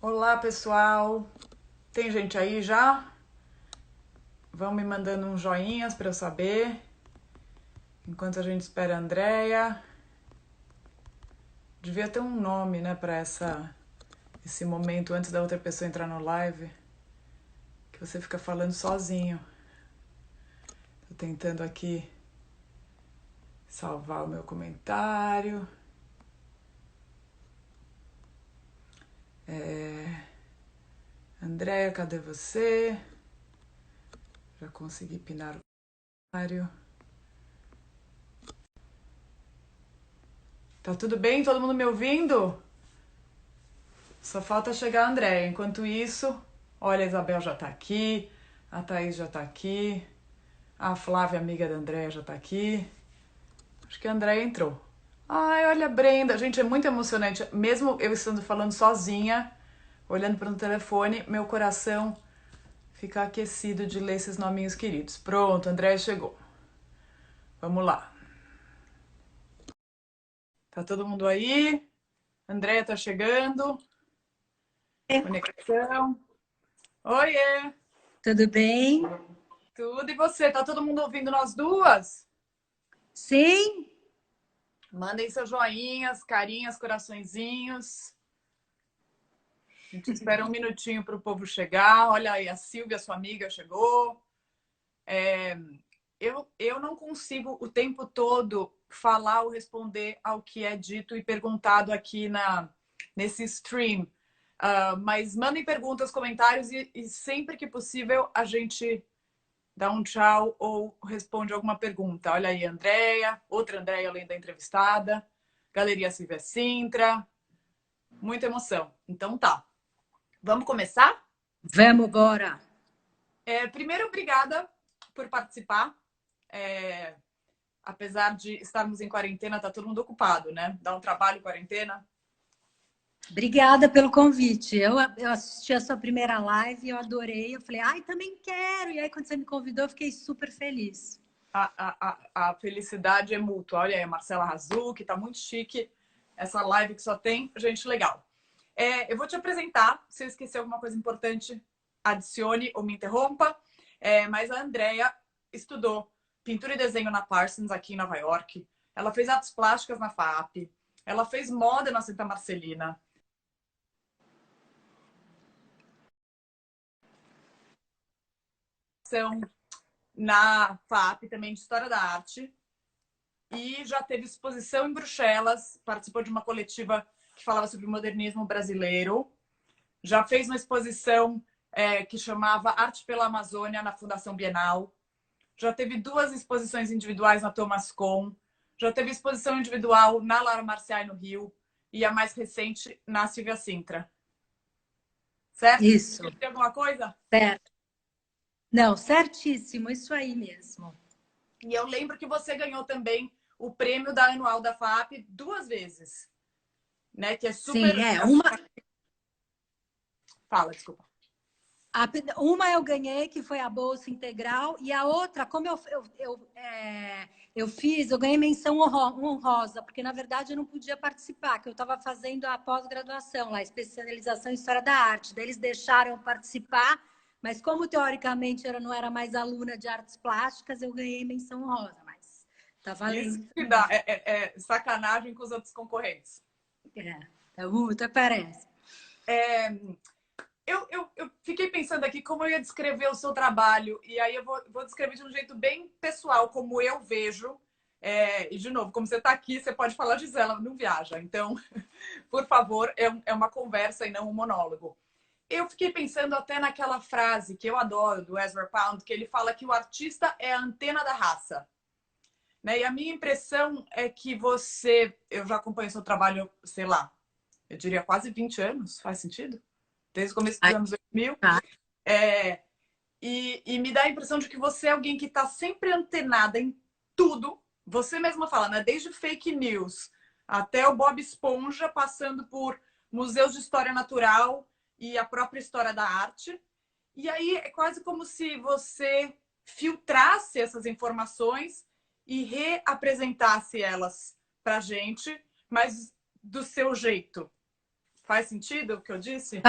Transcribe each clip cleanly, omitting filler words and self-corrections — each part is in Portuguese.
Olá, pessoal. Tem gente aí já? Vão me mandando uns joinhas para eu saber. Enquanto a gente espera a Andrea. Devia ter um nome, né, para esse momento antes da outra pessoa entrar no live, que você fica falando sozinho. Tô tentando aqui salvar o meu comentário. Andrea, cadê você? Já consegui pinar o comentário. Tá tudo bem? Todo mundo me ouvindo? Só falta chegar a Andréia. Enquanto isso, olha, a Isabel já tá aqui, a Thaís já tá aqui, a Flávia, amiga da Andréia, já tá aqui. Acho que a Andréia entrou. Ai, olha a Brenda. Gente, é muito emocionante. Mesmo eu estando falando sozinha, olhando para o telefone, meu coração fica aquecido de ler esses nominhos queridos. Pronto, a Andréia chegou. Vamos lá. Tá todo mundo aí? A Andréia tá chegando. Conexão. Oiê! Tudo bem? Tudo e você? Tá todo mundo ouvindo nós duas? Sim? Mandem seus joinhas, carinhas, coraçõezinhos. A gente espera um minutinho para o povo chegar. Olha aí, a Silvia, sua amiga, chegou. Eu não consigo o tempo todo falar ou responder ao que é dito e perguntado aqui nesse stream. Mas mandem perguntas, comentários e sempre que possível a gente dá um tchau ou responde alguma pergunta. Olha aí, Andréia, outra Andréia além da entrevistada, Galeria Silvia Sintra, muita emoção. Então tá, vamos começar? Vamos embora. Primeiro, obrigada por participar. Apesar de estarmos em quarentena, tá todo mundo ocupado, né? Dá um trabalho quarentena. Obrigada pelo convite. Eu assisti a sua primeira live e eu adorei. Eu falei, ai, também quero. E aí, quando você me convidou, eu fiquei super feliz. A felicidade é mútua. Olha aí, a Marcela Razu, que tá muito chique. Essa live que só tem gente legal. Eu vou te apresentar. Se eu esquecer alguma coisa importante, adicione ou me interrompa. Mas a Andrea estudou pintura e desenho na Parsons, aqui em Nova York. Ela fez artes plásticas na FAP. Ela fez moda na Santa Marcelina. Na FAP também de História da Arte. E já teve exposição em Bruxelas. Participou de uma coletiva que falava sobre o modernismo brasileiro. Já fez uma exposição que chamava Arte pela Amazônia na Fundação Bienal. Já teve 2 exposições individuais na Thomas Kuhn. Já teve exposição individual na Lara Marciai, no Rio. E a mais recente, na Silvia Sintra. Certo? Isso, Tem alguma coisa? certo. Não, certíssimo, isso aí mesmo. E eu lembro que você ganhou também o prêmio da Anual da FAP 2 vezes. Né? Que é super... Sim, uma, Fala, desculpa. uma eu ganhei, que foi a Bolsa Integral, e a outra, como eu fiz, eu ganhei menção honrosa, porque na verdade eu não podia participar, que eu estava fazendo a pós-graduação, lá, especialização em História da Arte. Daí eles deixaram eu participar, mas como teoricamente eu não era mais aluna de artes plásticas, eu ganhei menção honrosa, mas tá Isso valendo que também. dá. Sacanagem com os outros concorrentes. Tá muito, parece. É, eu fiquei pensando aqui como eu ia descrever o seu trabalho, e aí eu vou descrever de um jeito bem pessoal, como eu vejo. E, de novo, como você está aqui, você pode falar, Gisela, não viaja. Então, por favor, é uma conversa e não um monólogo. Eu fiquei pensando até naquela frase que eu adoro, do Ezra Pound, que ele fala que o artista é a antena da raça. Né? E a minha impressão é que eu já acompanho seu trabalho, sei lá, eu diria quase 20 anos, faz sentido? Desde o começo dos Ai, anos 2000. tá. É, e me dá a impressão de que você é alguém que está sempre antenada em tudo. Você mesma fala, né? Desde fake news até o Bob Esponja, passando por museus de história natural e a própria história da arte. E aí é quase como se você filtrasse essas informações e reapresentasse elas para a gente, mas do seu jeito. Faz sentido o que eu disse?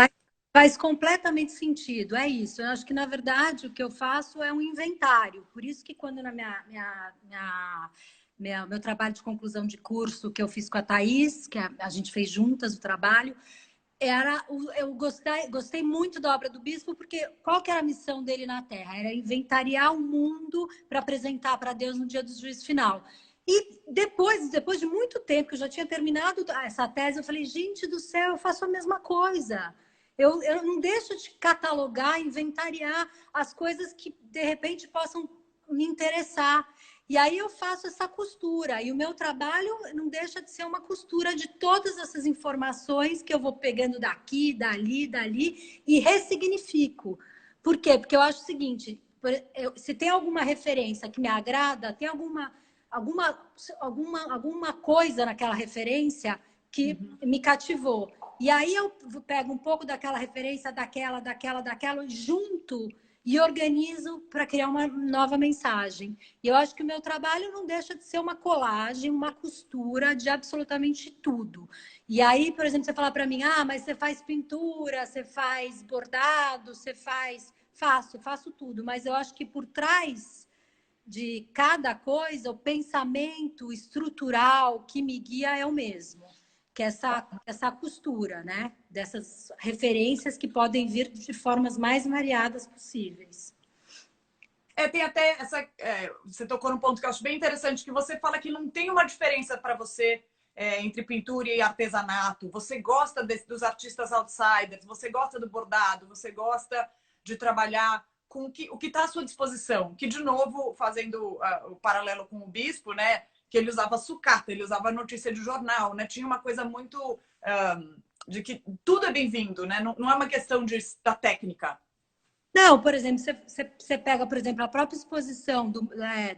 Faz completamente sentido, é isso. Eu acho que, na verdade, o que eu faço é um inventário. Por isso que quando na meu trabalho de conclusão de curso que eu fiz com a Thaís, que a gente fez juntas o trabalho, eu gostei muito da obra do bispo, porque qual que era a missão dele na Terra? Era inventariar o mundo para apresentar para Deus no dia do juízo final. E depois de muito tempo que eu já tinha terminado essa tese, eu falei, gente do céu, eu faço a mesma coisa. Eu não deixo de catalogar, inventariar as coisas que, de repente, possam me interessar. E aí eu faço essa costura. E o meu trabalho não deixa de ser uma costura de todas essas informações que eu vou pegando daqui, dali, e ressignifico. Por quê? Porque eu acho o seguinte, se tem alguma referência que me agrada, tem alguma coisa naquela referência que me cativou. E aí eu pego um pouco daquela referência, daquela, junto e organizo para criar uma nova mensagem. E eu acho que o meu trabalho não deixa de ser uma colagem, uma costura de absolutamente tudo. E aí, por exemplo, você fala para mim, mas você faz pintura, você faz bordado, você faz... Faço tudo. Mas eu acho que por trás de cada coisa, o pensamento estrutural que me guia é o mesmo, que é essa costura, né? Dessas referências que podem vir de formas mais variadas possíveis. Tem até essa. Você tocou num ponto que eu acho bem interessante, que você fala que não tem uma diferença para você entre pintura e artesanato. Você gosta dos artistas outsiders, você gosta do bordado, você gosta de trabalhar com o que está à sua disposição. Que, de novo, fazendo o paralelo com o bispo, né? Que ele usava sucata, ele usava notícia de jornal, né? Tinha uma coisa muito de que tudo é bem-vindo, né? Não é uma questão da técnica. Não, por exemplo, você pega, por exemplo, a própria exposição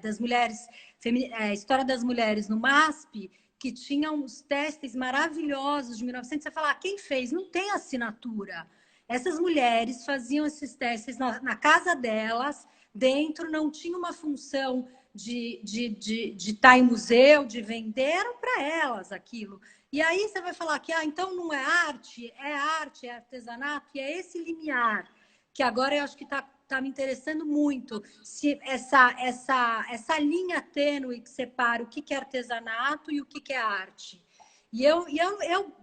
das mulheres, História das Mulheres no MASP, que tinha uns testes maravilhosos de 1900. Você fala, quem fez? Não tem assinatura. Essas mulheres faziam esses testes na casa delas, dentro, não tinha uma função de estar em museu, de vender, eram para elas aquilo. E aí você vai falar que então não é arte, é artesanato, e é esse limiar que agora eu acho que tá me interessando muito, se essa linha tênue que separa o que é artesanato e o que é arte. E eu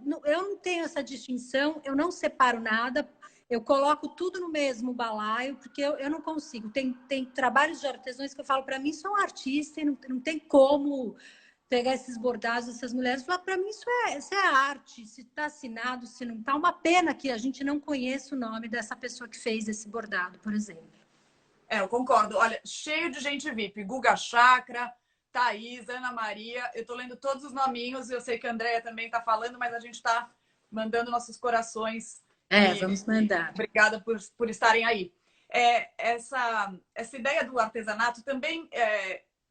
não tenho essa distinção, eu não separo nada, eu coloco tudo no mesmo balaio, porque eu não consigo. Tem trabalhos de artesãos que eu falo, para mim, sou um artista e não tem como pegar esses bordados dessas mulheres e falar, para mim, isso é arte, se está assinado, se não está. Uma pena que a gente não conheça o nome dessa pessoa que fez esse bordado, por exemplo. Eu concordo. Olha, cheio de gente VIP. Guga Chakra, Thaís, Ana Maria. Eu tô lendo todos os nominhos. Eu sei que a Andrea também tá falando, mas a gente tá mandando nossos corações. Vamos mandar. Obrigada por estarem aí. Essa ideia do artesanato também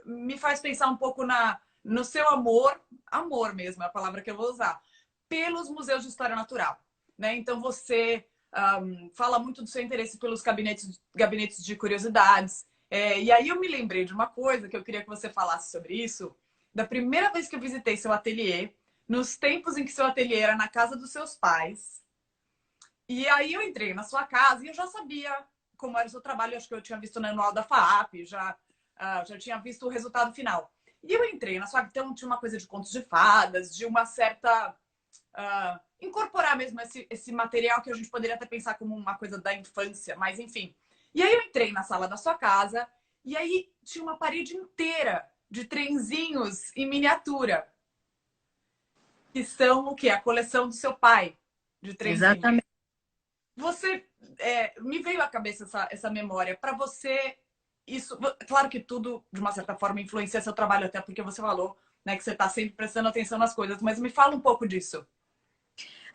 me faz pensar um pouco no seu amor mesmo é a palavra que eu vou usar, pelos museus de história natural. Né? Então, você fala muito do seu interesse pelos gabinetes de curiosidades. E aí eu me lembrei de uma coisa que eu queria que você falasse sobre isso. Da primeira vez que eu visitei seu ateliê, nos tempos em que seu ateliê era na casa dos seus pais. E aí eu entrei na sua casa e eu já sabia como era o seu trabalho. Acho que eu tinha visto no anual da FAAP, já tinha visto o resultado final. E eu entrei na sua casa, então tinha uma coisa de contos de fadas, de uma certa... incorporar mesmo esse material que a gente poderia até pensar como uma coisa da infância, mas enfim. E aí eu entrei na sala da sua casa e aí tinha uma parede inteira de trenzinhos em miniatura. Que são o quê? A coleção do seu pai de trenzinhos. Exatamente. Você me veio à cabeça essa memória. Para você, isso, claro que tudo, de uma certa forma, influencia seu trabalho, até porque você falou, né, que você está sempre prestando atenção nas coisas, mas me fala um pouco disso.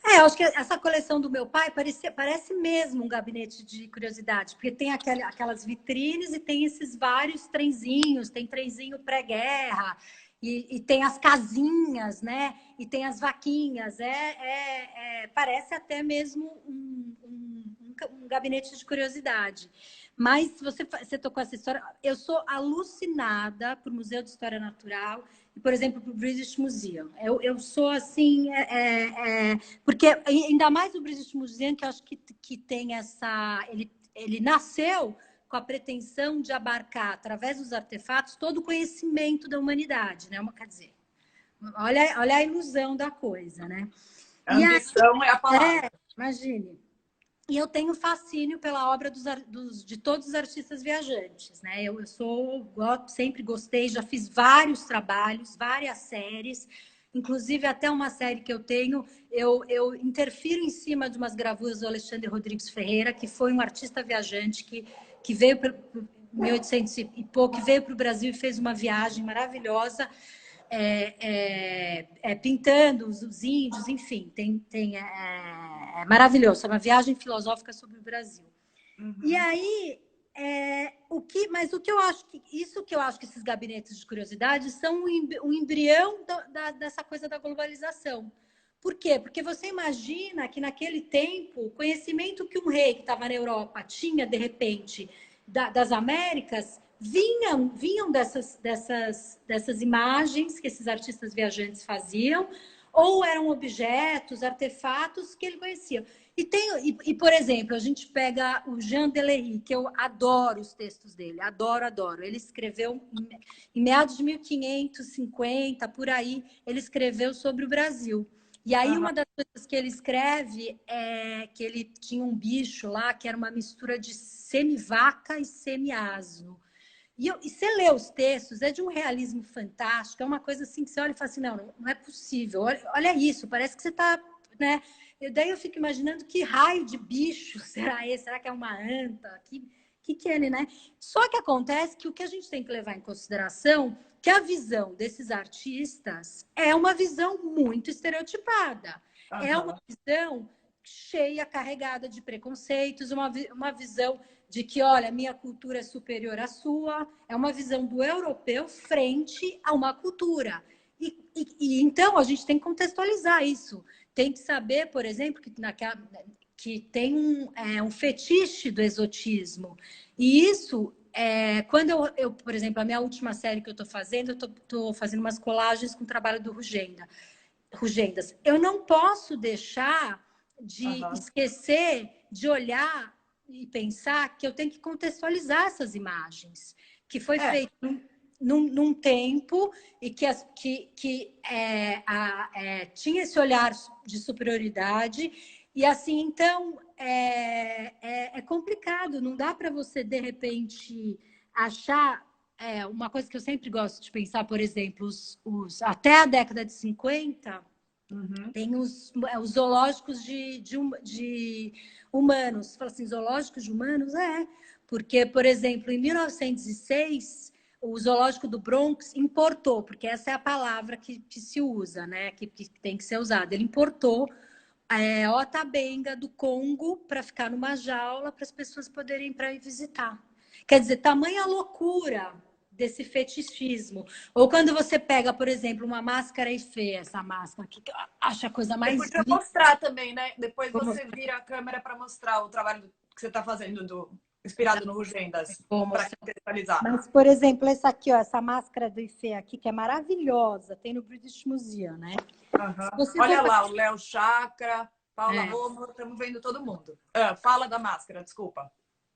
Eu acho que essa coleção do meu pai parece mesmo um gabinete de curiosidade, porque tem aquelas vitrines e tem esses vários trenzinhos, tem trenzinho pré-guerra, e tem as casinhas, né? E tem as vaquinhas. Parece até mesmo um gabinete de curiosidade. Mas você tocou essa história. Eu sou alucinada por Museu de História Natural. por exemplo, para o British Museum. Eu sou assim, porque ainda mais o British Museum, que eu acho que tem essa... Ele nasceu com a pretensão de abarcar, através dos artefatos, todo o conhecimento da humanidade, né? Quer dizer, olha a ilusão da coisa, né? Ambição é a palavra. Imagine. E eu tenho fascínio pela obra de todos os artistas viajantes, né? Sempre gostei, já fiz vários trabalhos, várias séries, inclusive até uma série que eu tenho, eu interfiro em cima de umas gravuras do Alexandre Rodrigues Ferreira, que foi um artista viajante que veio para 1800 e pouco, que veio para o Brasil e fez uma viagem maravilhosa, pintando os índios, enfim, é maravilhoso, é uma viagem filosófica sobre o Brasil. Uhum. E aí, mas o que eu acho que eu acho que esses gabinetes de curiosidade são um embrião dessa coisa da globalização. Por quê? Porque você imagina que naquele tempo, o conhecimento que um rei que estava na Europa tinha, de repente, das Américas, vinham dessas imagens que esses artistas viajantes faziam, ou eram objetos, artefatos que ele conhecia. E, por exemplo, a gente pega o Jean Delery, que eu adoro os textos dele, adoro. Ele escreveu, em meados de 1550, por aí, ele escreveu sobre o Brasil. E aí, uma das coisas que ele escreve é que ele tinha um bicho lá que era uma mistura de semi-vaca e semi-asno. E você lê os textos, é de um realismo fantástico, é uma coisa assim que você olha e fala assim, não é possível, olha isso, parece que você está, né? Daí eu fico imaginando que raio de bicho será esse? Será que é uma anta? Que é ele, né? Só que acontece que o que a gente tem que levar em consideração que a visão desses artistas é uma visão muito estereotipada. É uma visão cheia, carregada de preconceitos, uma visão de que, olha, minha cultura é superior à sua, é uma visão do europeu frente a uma cultura. E então a gente tem que contextualizar isso. Tem que saber, por exemplo, que tem um fetiche do exotismo. E isso, quando eu, por exemplo, a minha última série que eu estou fazendo umas colagens com o trabalho do Rugendas. Eu não posso deixar de esquecer de olhar e pensar que eu tenho que contextualizar essas imagens, que foi feito num tempo e tinha esse olhar de superioridade. E assim, então, é complicado, não dá para você, de repente, achar... uma coisa que eu sempre gosto de pensar, por exemplo, até a década de 50, tem os zoológicos de humanos. Você fala assim, zoológicos de humanos? Porque, por exemplo, em 1906, o zoológico do Bronx importou, porque essa é a palavra que se usa, né? Que tem que ser usada. Ele importou Ota-benga do Congo para ficar numa jaula para as pessoas poderem ir para visitar. Quer dizer, tamanha loucura desse fetichismo. Ou quando você pega, por exemplo, uma máscara feia, essa máscara aqui, que eu acho a coisa mais... Você podia mostrar também, né? Depois você vira a câmera para mostrar o trabalho que você está fazendo inspirado no Rugendas, para contextualizar. Mas, por exemplo, essa aqui, ó, essa máscara do Ife aqui, que é maravilhosa, tem no British Museum, né? Olha lá, o Léo Chakra, Paula Romo, estamos vendo todo mundo. Fala da máscara, desculpa.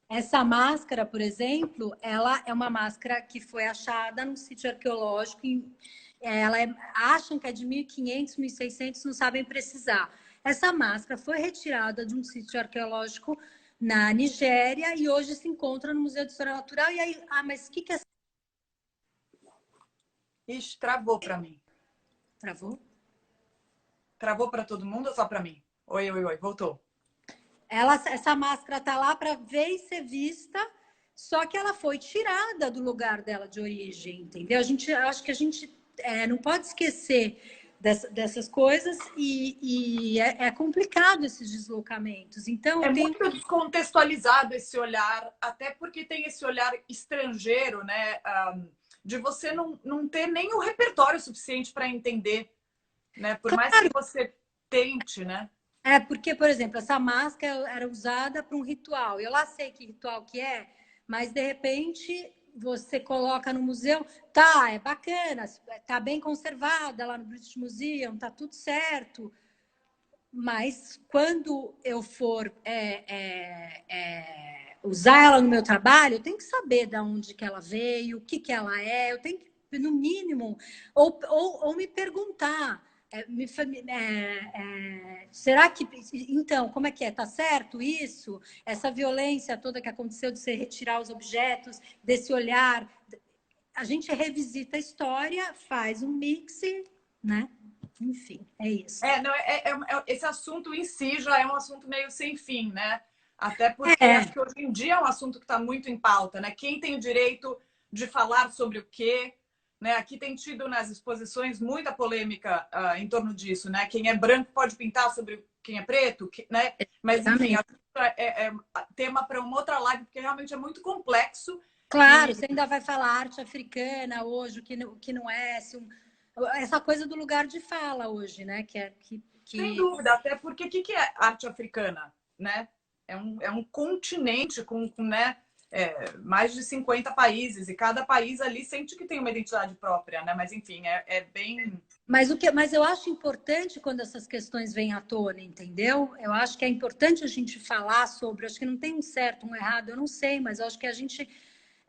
Essa máscara, por exemplo, ela é uma máscara que foi achada num sítio arqueológico. Acham que é de 1500, 1600, não sabem precisar. Essa máscara foi retirada de um sítio arqueológico na Nigéria e hoje se encontra no Museu de História Natural. E aí, mas o que é... Ixi, travou para mim. Travou? Travou para todo mundo ou só para mim? Oi, voltou. Essa máscara está lá para ver e ser vista, só que ela foi tirada do lugar dela de origem, entendeu? Acho que a gente não pode esquecer dessas coisas e é complicado esses deslocamentos. Então, muito descontextualizado esse olhar, até porque tem esse olhar estrangeiro, né? De você não ter nem o repertório suficiente para entender, né? Por mais que você tente, né? Porque, por exemplo, essa máscara era usada para um ritual. Eu lá sei que ritual que é, mas de repente você coloca no museu, tá, é bacana, tá bem conservada lá no British Museum, tá tudo certo. Mas quando eu for usar ela no meu trabalho, eu tenho que saber de onde que ela veio, o que que ela é, eu tenho que, no mínimo, ou me perguntar, será que, então, como é que é? Tá certo isso? Essa violência toda que aconteceu de você retirar os objetos, desse olhar, a gente revisita a história, faz um mix, né? Enfim, é isso. Não, esse assunto em si já é um assunto meio sem fim, né? Até porque É, acho que hoje em dia é um assunto que está muito em pauta, né? Quem tem o direito de falar sobre o quê? Né? Aqui tem tido nas exposições muita polêmica em torno disso, né? Quem é branco pode pintar sobre quem é preto, né? Mas, enfim, exatamente. é tema para uma outra live, porque realmente é muito complexo. Claro, E, você ainda vai falar arte africana hoje, o que não é, essa coisa do lugar de fala hoje, né? sem dúvida, até porque o que é arte africana? Né? É um continente com né, mais de 50 países, e cada país ali sente que tem uma identidade própria, né? Mas, enfim, é bem. Mas eu acho importante quando essas questões vêm à tona, entendeu? Eu acho que é importante a gente falar sobre, acho que não tem um certo, um errado, eu não sei, mas eu acho que a gente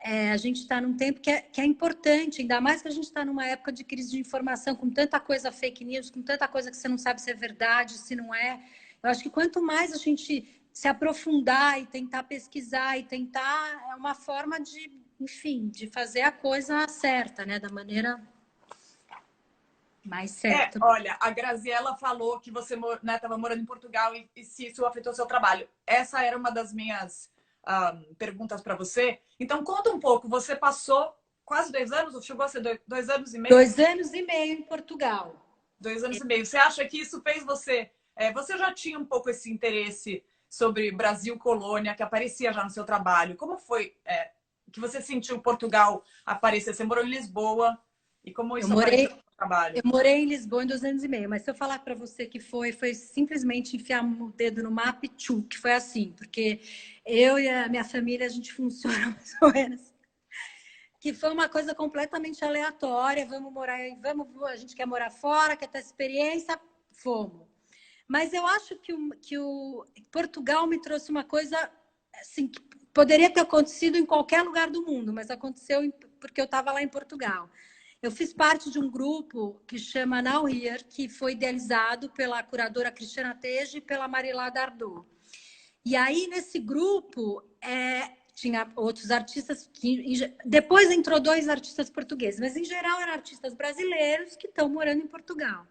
está num tempo que é importante, ainda mais que a gente está numa época de crise de informação, com tanta coisa fake news, com tanta coisa que você não sabe se é verdade, se não é. Eu acho que quanto mais a gente se aprofundar e tentar pesquisar e tentar, é uma forma de, enfim, de fazer a coisa certa, né? Da maneira mais certa. Olha, a Graziella falou que você estava morando em Portugal e se isso afetou seu trabalho. Essa era uma das minhas perguntas para você. Então, conta um pouco. Você passou quase 2 anos, ou chegou a ser 2 anos e meio? 2 anos e meio em Portugal. 2 anos e meio. Você acha que isso fez você... você já tinha um pouco esse interesse sobre Brasil colônia, que aparecia já no seu trabalho. Como foi que você sentiu Portugal aparecer? Você morou em Lisboa e como Eu isso apareceu morei, no seu trabalho? eu morei em Lisboa em 2 anos e meio, mas se eu falar para você que foi simplesmente enfiar o dedo no mapa e tchu, que foi assim, porque eu e a minha família, a gente funciona mais ou menos. Que foi uma coisa completamente aleatória, vamos morar, a gente quer morar fora, quer ter experiência, fomos. Mas eu acho que o Portugal me trouxe uma coisa assim, que poderia ter acontecido em qualquer lugar do mundo, mas aconteceu porque eu estava lá em Portugal. Eu fiz parte de um grupo que chama Now Here, que foi idealizado pela curadora Cristiana Teje e pela Marilá Dardot. E aí, nesse grupo, tinha outros artistas, depois entrou 2 artistas portugueses, mas em geral eram artistas brasileiros que estão morando em Portugal.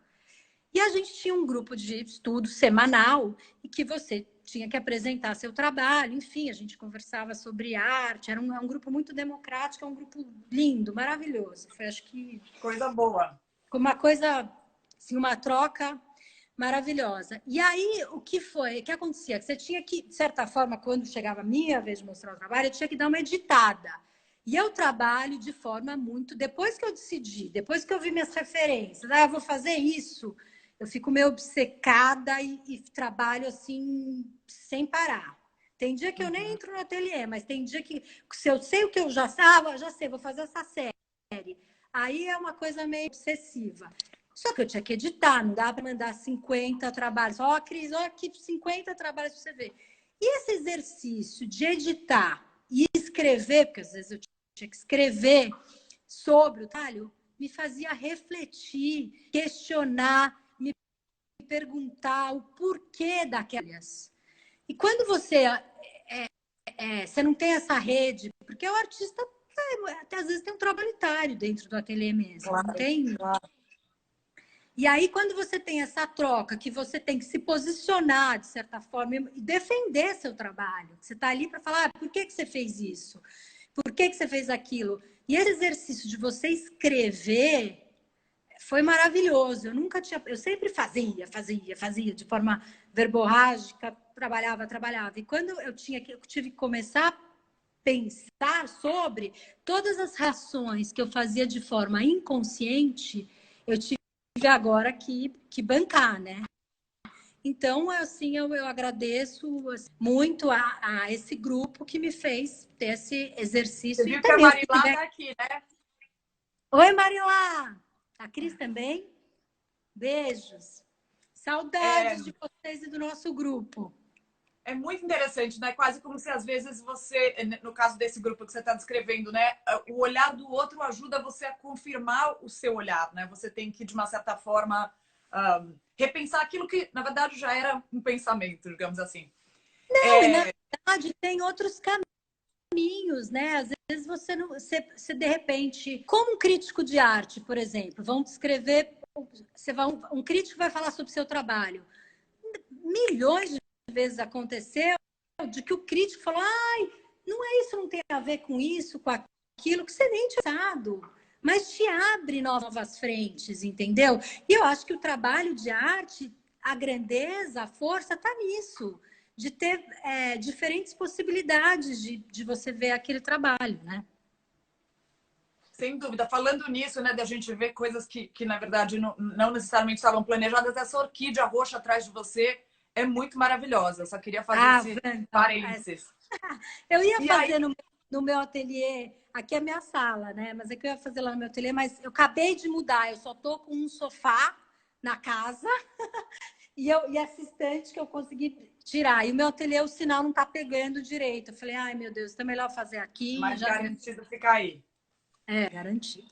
E a gente tinha um grupo de estudo semanal e que você tinha que apresentar seu trabalho, enfim, a gente conversava sobre arte, era um grupo muito democrático, é um grupo lindo, maravilhoso. Foi, acho que, Coisa boa. uma coisa, assim, uma troca maravilhosa. E aí, o que foi? O que acontecia? Que você tinha que, de certa forma, quando chegava a minha vez de mostrar o trabalho, eu tinha que dar uma editada. E eu trabalho de forma muito... Depois que eu decidi, depois que eu vi minhas referências, eu vou fazer isso, eu fico meio obcecada e trabalho assim, sem parar. Tem dia que eu nem entro no ateliê, mas tem dia que, se eu sei o que eu já sei, vou fazer essa série. Aí é uma coisa meio obsessiva. Só que eu tinha que editar, não dá para mandar 50 trabalhos. Ó, Cris, olha aqui 50 trabalhos para você ver. E esse exercício de editar e escrever, porque às vezes eu tinha que escrever sobre o trabalho, me fazia refletir, questionar, me perguntar o porquê daquelas. E quando você não tem essa rede, porque o artista até às vezes tem um trabalho dentro do ateliê mesmo, Claro, não tem? claro. E aí, quando você tem essa troca, que você tem que se posicionar, de certa forma, e defender seu trabalho, você está ali para falar, por que você fez isso? Por que você fez aquilo? E esse exercício de você escrever foi maravilhoso. Eu sempre fazia de forma verborrágica, trabalhava. E quando eu tive que começar a pensar sobre todas as reações que eu fazia de forma inconsciente, eu tive agora que bancar, né? Então, assim, eu agradeço assim, muito a esse grupo que me fez ter esse Você exercício. E viu que a também, se Marilá tiver... tá aqui, né? Oi, Marilá! A Cris também? Beijos. É, Saudades de vocês e do nosso grupo. é muito interessante, né? Quase como se às vezes você, no caso desse grupo que você está descrevendo, né? O olhar do outro ajuda você a confirmar o seu olhar, né? Você tem que, de uma certa forma, repensar aquilo que, na verdade, já era um pensamento, digamos assim. Não, e na verdade tem outros caminhos, né? Às vezes você não, você de repente, como um crítico de arte, por exemplo, vão descrever, você vai, um crítico vai falar sobre o seu trabalho. Milhões de vezes aconteceu de que o crítico falou, ai, não é isso, não tem a ver com isso, com aquilo, que você nem tinha pensado, mas te abre novas frentes, entendeu? E eu acho que o trabalho de arte, a grandeza, a força está nisso, de ter diferentes possibilidades de você ver aquele trabalho, né? Sem dúvida. Falando nisso, né, da gente ver coisas que na verdade, não necessariamente estavam planejadas, essa orquídea roxa atrás de você é muito maravilhosa. Eu só queria fazer Ah, esse Wanda, parênteses. eu ia E aí, fazer no meu ateliê, aqui é a minha sala, né? Mas é que eu ia fazer lá no meu ateliê, mas eu acabei de mudar, eu só tô com um sofá na casa e essa estante que eu consegui tirar. E o meu ateliê, o sinal não tá pegando direito. Eu falei, ai meu Deus, então é melhor fazer aqui, mais já garantido ficar aí. é garantido.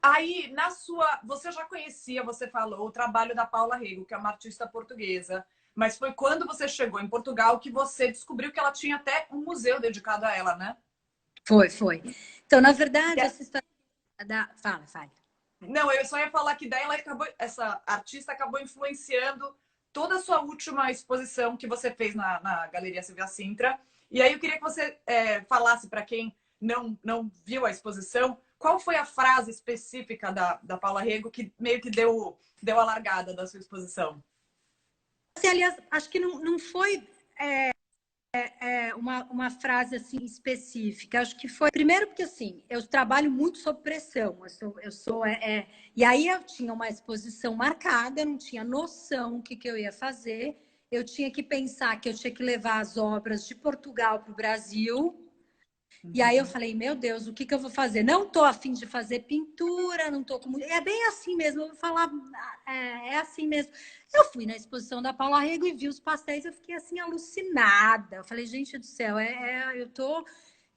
Aí, na sua. Você já conhecia, você falou, o trabalho da Paula Rego, que é uma artista portuguesa. Mas foi quando você chegou em Portugal que você descobriu que ela tinha até um museu dedicado a ela, né? Foi. Então, na verdade, essa história da. Fala. Não, eu só ia falar que daí ela acabou, essa artista acabou influenciando toda a sua última exposição que você fez na Galeria Silvia Sintra. E aí eu queria que você falasse para quem não viu a exposição, qual foi a frase específica da Paula Rego que meio que deu a largada da sua exposição? Assim, aliás, acho que não foi uma frase assim específica. Acho que foi primeiro porque assim eu trabalho muito sob pressão. E aí eu tinha uma exposição marcada, eu não tinha noção o que eu ia fazer. Eu tinha que pensar que eu tinha que levar as obras de Portugal para o Brasil. E aí eu falei, meu Deus, o que eu vou fazer? Não tô a fim de fazer pintura, não tô com... É bem assim mesmo, eu vou falar, é assim mesmo. Eu fui na exposição da Paula Rego e vi os pastéis, eu fiquei assim, alucinada. Eu falei, gente do céu, eu tô...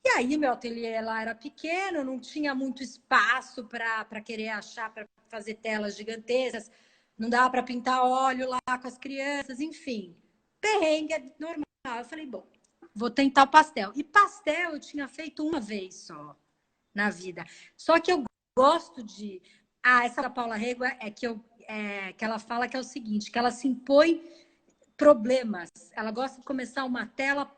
E aí meu ateliê lá era pequeno, não tinha muito espaço para querer achar, para fazer telas gigantescas, não dava para pintar óleo lá com as crianças, enfim. Perrengue é normal. Eu falei, bom, vou tentar o pastel. E pastel eu tinha feito uma vez só na vida. Só que eu gosto de. Ah, essa da Paula Rego que ela fala que é o seguinte, que ela se impõe problemas. Ela gosta de começar uma tela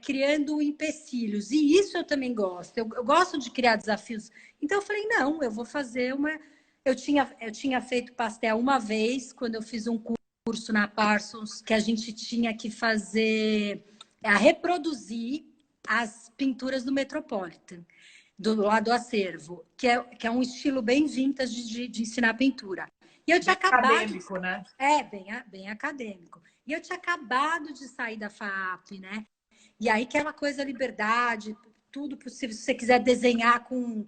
criando empecilhos. E isso eu também gosto. Eu gosto de criar desafios. Então eu falei, não, eu vou fazer uma. Eu tinha feito pastel uma vez, quando eu fiz um curso na Parsons, que a gente tinha que fazer a reproduzir as pinturas do Metropolitan, do lado do acervo, que é um estilo bem vintage de ensinar pintura. E eu tinha Bem acabado de... acadêmico, né? bem acadêmico. E eu tinha acabado de sair da FAP, né? E aí aquela coisa liberdade, tudo possível, se você quiser desenhar com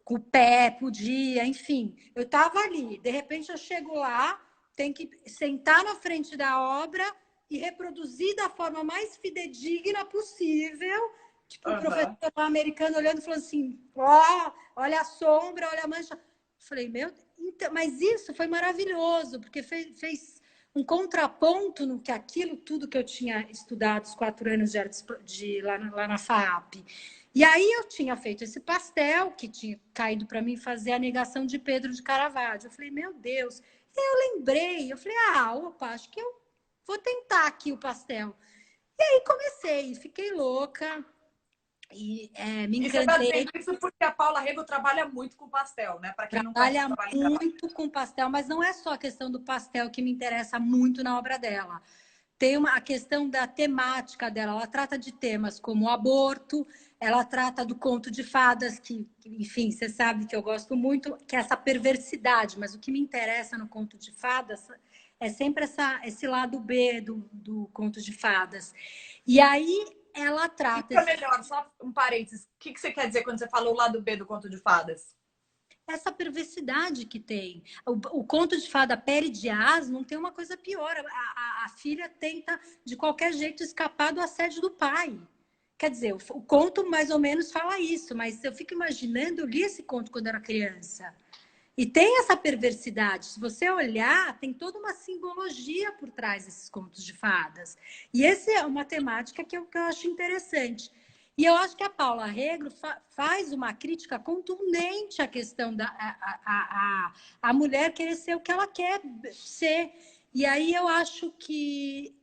o pé, podia, enfim. Eu estava ali, de repente eu chego lá, tem que sentar na frente da obra e reproduzir da forma mais fidedigna possível. Tipo, o professor americano olhando e falando assim: ó, olha a sombra, olha a mancha. Eu falei, meu, então, mas isso foi maravilhoso, porque fez um contraponto no que aquilo tudo que eu tinha estudado os 4 anos de artes lá na FAP. E aí eu tinha feito esse pastel que tinha caído para mim fazer a negação de Pedro de Caravaggio. Eu falei, meu Deus. E eu lembrei, eu falei, opa, acho que eu vou tentar aqui o pastel. E aí comecei, fiquei louca e me E você está encantei. dizendo isso porque a Paula Rego trabalha muito com pastel, né? Para quem não conhece o Trabalha trabalho dela. muito com pastel, mas não é só a questão do pastel que me interessa muito na obra dela. Tem a questão da temática dela. Ela trata de temas como o aborto, ela trata do conto de fadas, enfim, você sabe que eu gosto muito, que é essa perversidade. Mas o que me interessa no conto de fadas é sempre esse lado B do conto de fadas. E aí ela trata... Fica melhor, só um parênteses. O que você quer dizer quando você falou o lado B do conto de fadas? Essa perversidade que tem. O conto de fada Pele de Asno não tem uma coisa pior. A filha tenta, de qualquer jeito, escapar do assédio do pai. Quer dizer, o conto mais ou menos fala isso, mas eu fico imaginando, eu li esse conto quando era criança. E tem essa perversidade. Se você olhar, tem toda uma simbologia por trás desses contos de fadas. E essa é uma temática que eu acho interessante. E eu acho que a Paula Regro faz uma crítica contundente à questão da a mulher querer ser o que ela quer ser. E aí eu acho que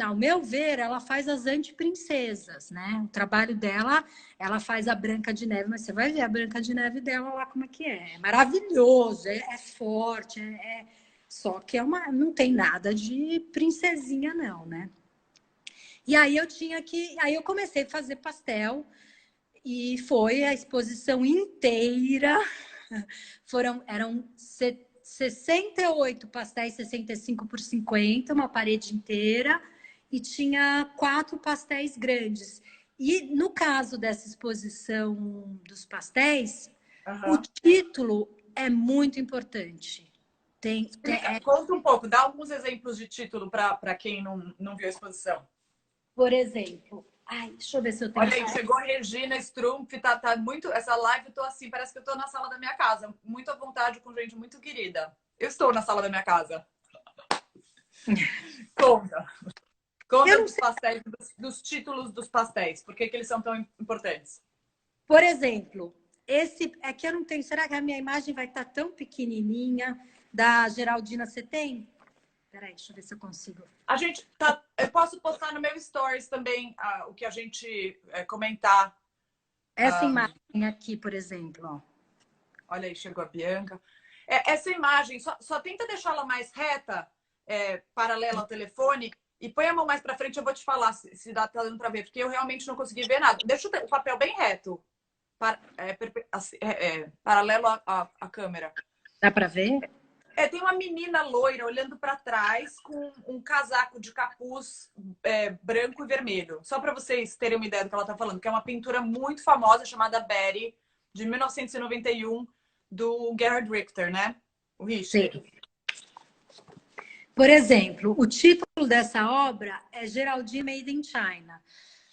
ao meu ver, ela faz as antiprincesas, né? O trabalho dela, ela faz a Branca de Neve, mas você vai ver a Branca de Neve dela lá como é que é. É maravilhoso, é forte, só que não tem nada de princesinha, não, né? E aí aí eu comecei a fazer pastel e foi a exposição inteira. Eram 68 pastéis, 65 por 50, uma parede inteira, e tinha 4 pastéis grandes. E no caso dessa exposição dos pastéis, o título é muito importante. Conta um pouco, dá alguns exemplos de título para quem não viu a exposição. Por exemplo, deixa eu ver se eu tenho... Olha aí, chegou a Regina Strumpf, tá muito... Essa live, eu tô assim, parece que eu tô na sala da minha casa. Muito à vontade, com gente muito querida. Eu estou na sala da minha casa. Conta. Conta dos pastéis, dos títulos dos pastéis. Por que eles são tão importantes? Por exemplo, esse é que eu não tenho... Será que a minha imagem vai estar tão pequenininha? Da Geraldina, você tem? Peraí, deixa eu ver se eu consigo. Eu posso postar no meu stories também o que a gente comentar. Essa imagem aqui, por exemplo. Ó. Olha aí, chegou a Bianca. Essa imagem, só tenta deixá-la mais reta, paralela ao telefone, e põe a mão mais para frente, eu vou te falar se tá dando para ver, porque eu realmente não consegui ver nada. Deixa o papel bem reto, paralelo à câmera. Dá para ver? Tem uma menina loira olhando para trás com um casaco de capuz branco e vermelho. Só para vocês terem uma ideia do que ela está falando, que é uma pintura muito famosa chamada Betty, de 1991, do Gerhard Richter, né? O Richter. Sim. Por exemplo, o título dessa obra é Geraldine Made in China.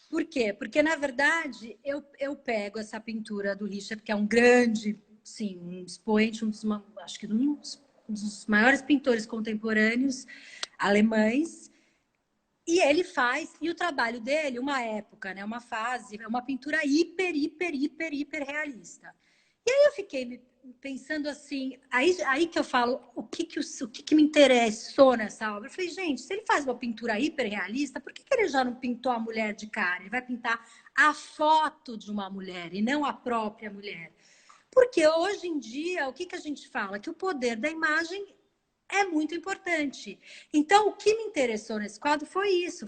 Por quê? Porque, na verdade, eu pego essa pintura do Richter, que é um grande, sim, um expoente, acho que um dos maiores pintores contemporâneos alemães, e ele faz, e o trabalho dele, uma época, né, uma fase, é uma pintura hiper realista. E aí eu fiquei pensando assim, aí que eu falo, o que me interessou nessa obra? Eu falei, gente, se ele faz uma pintura hiper realista, por que ele já não pintou a mulher de cara? Ele vai pintar a foto de uma mulher e não a própria mulher. Porque hoje em dia, o que a gente fala? Que o poder da imagem é muito importante. Então, o que me interessou nesse quadro foi isso.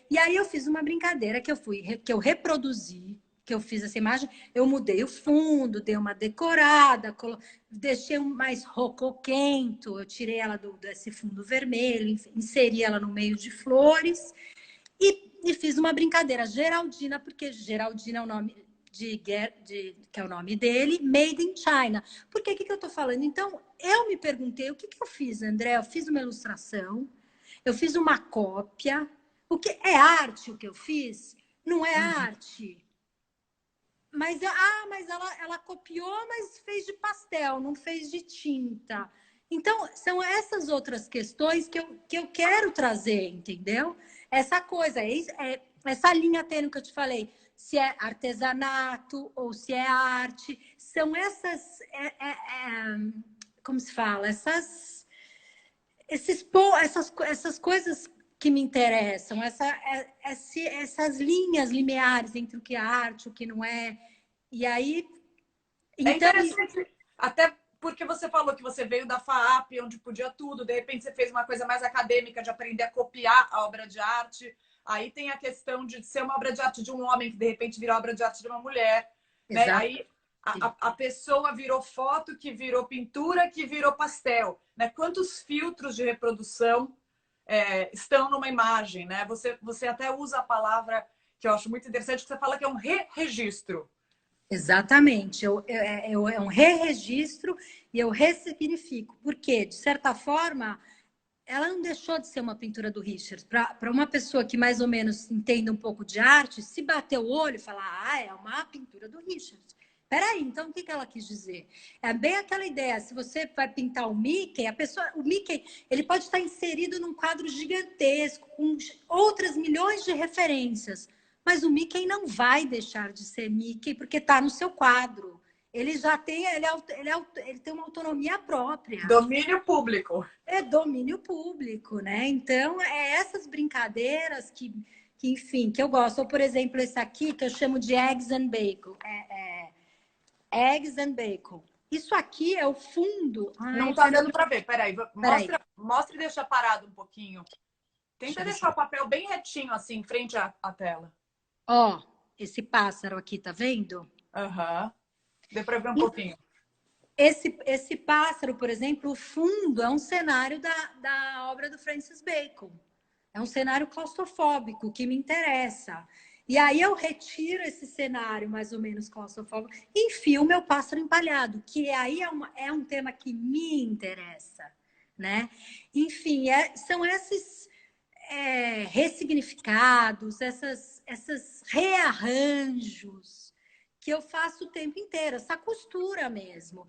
E aí eu fiz uma brincadeira que eu reproduzi, que eu fiz essa imagem, eu mudei o fundo, dei uma decorada, deixei um mais rocoquento, eu tirei ela desse fundo vermelho, inseri ela no meio de flores e fiz uma brincadeira. Geraldina, porque Geraldina é o nome... que é o nome dele, Made in China. Por que eu estou falando? Então, eu me perguntei, o que eu fiz, André? Eu fiz uma ilustração, eu fiz uma cópia. O que é arte o que eu fiz? Não é arte. Mas ela copiou, mas fez de pastel, não fez de tinta. Então, são essas outras questões que eu quero trazer, entendeu? Essa coisa, essa linha tênue que eu te falei, se é artesanato ou se é arte, são essas, como se fala, essas coisas que me interessam, essas linhas lineares entre o que é arte, o que não é. E aí... Então, interessante, até porque você falou que você veio da FAAP, onde podia tudo, de repente você fez uma coisa mais acadêmica, de aprender a copiar a obra de arte. Aí tem a questão de ser uma obra de arte de um homem, que de repente vira obra de arte de uma mulher. Né? Aí a pessoa virou foto, que virou pintura, que virou pastel, né? Quantos filtros de reprodução estão numa imagem, né? Você até usa a palavra que eu acho muito interessante, que você fala que é um re-registro. Exatamente. É um re-registro e eu ressignifico. Porque, de certa forma, ela não deixou de ser uma pintura do Richard. Para uma pessoa que mais ou menos entenda um pouco de arte, se bater o olho e falar, ah, é uma pintura do Richard. Peraí, então o que ela quis dizer? É bem aquela ideia, se você vai pintar o Mickey, o Mickey, ele pode estar inserido num quadro gigantesco, com outras milhões de referências, mas o Mickey não vai deixar de ser Mickey porque está no seu quadro. Ele já tem, ele tem uma autonomia própria. Domínio público. É domínio público, né? Então, é essas brincadeiras que enfim, que eu gosto. Ou, por exemplo, esse aqui, que eu chamo de Eggs and Bacon. Eggs and Bacon. Isso aqui é o fundo. Não tá dando para ver. Peraí, mostra e deixa parado um pouquinho. Tenta deixar o papel bem retinho, assim, em frente à tela. Ó, esse pássaro aqui, tá vendo? Aham. Deu para ver um pouquinho. Esse pássaro, por exemplo, o fundo é um cenário da obra do Francis Bacon. É um cenário claustrofóbico que me interessa. E aí eu retiro esse cenário mais ou menos claustrofóbico e enfio o meu pássaro empalhado, que aí é um tema que me interessa, né? Enfim, são esses ressignificados, essas rearranjos que eu faço o tempo inteiro, essa costura mesmo.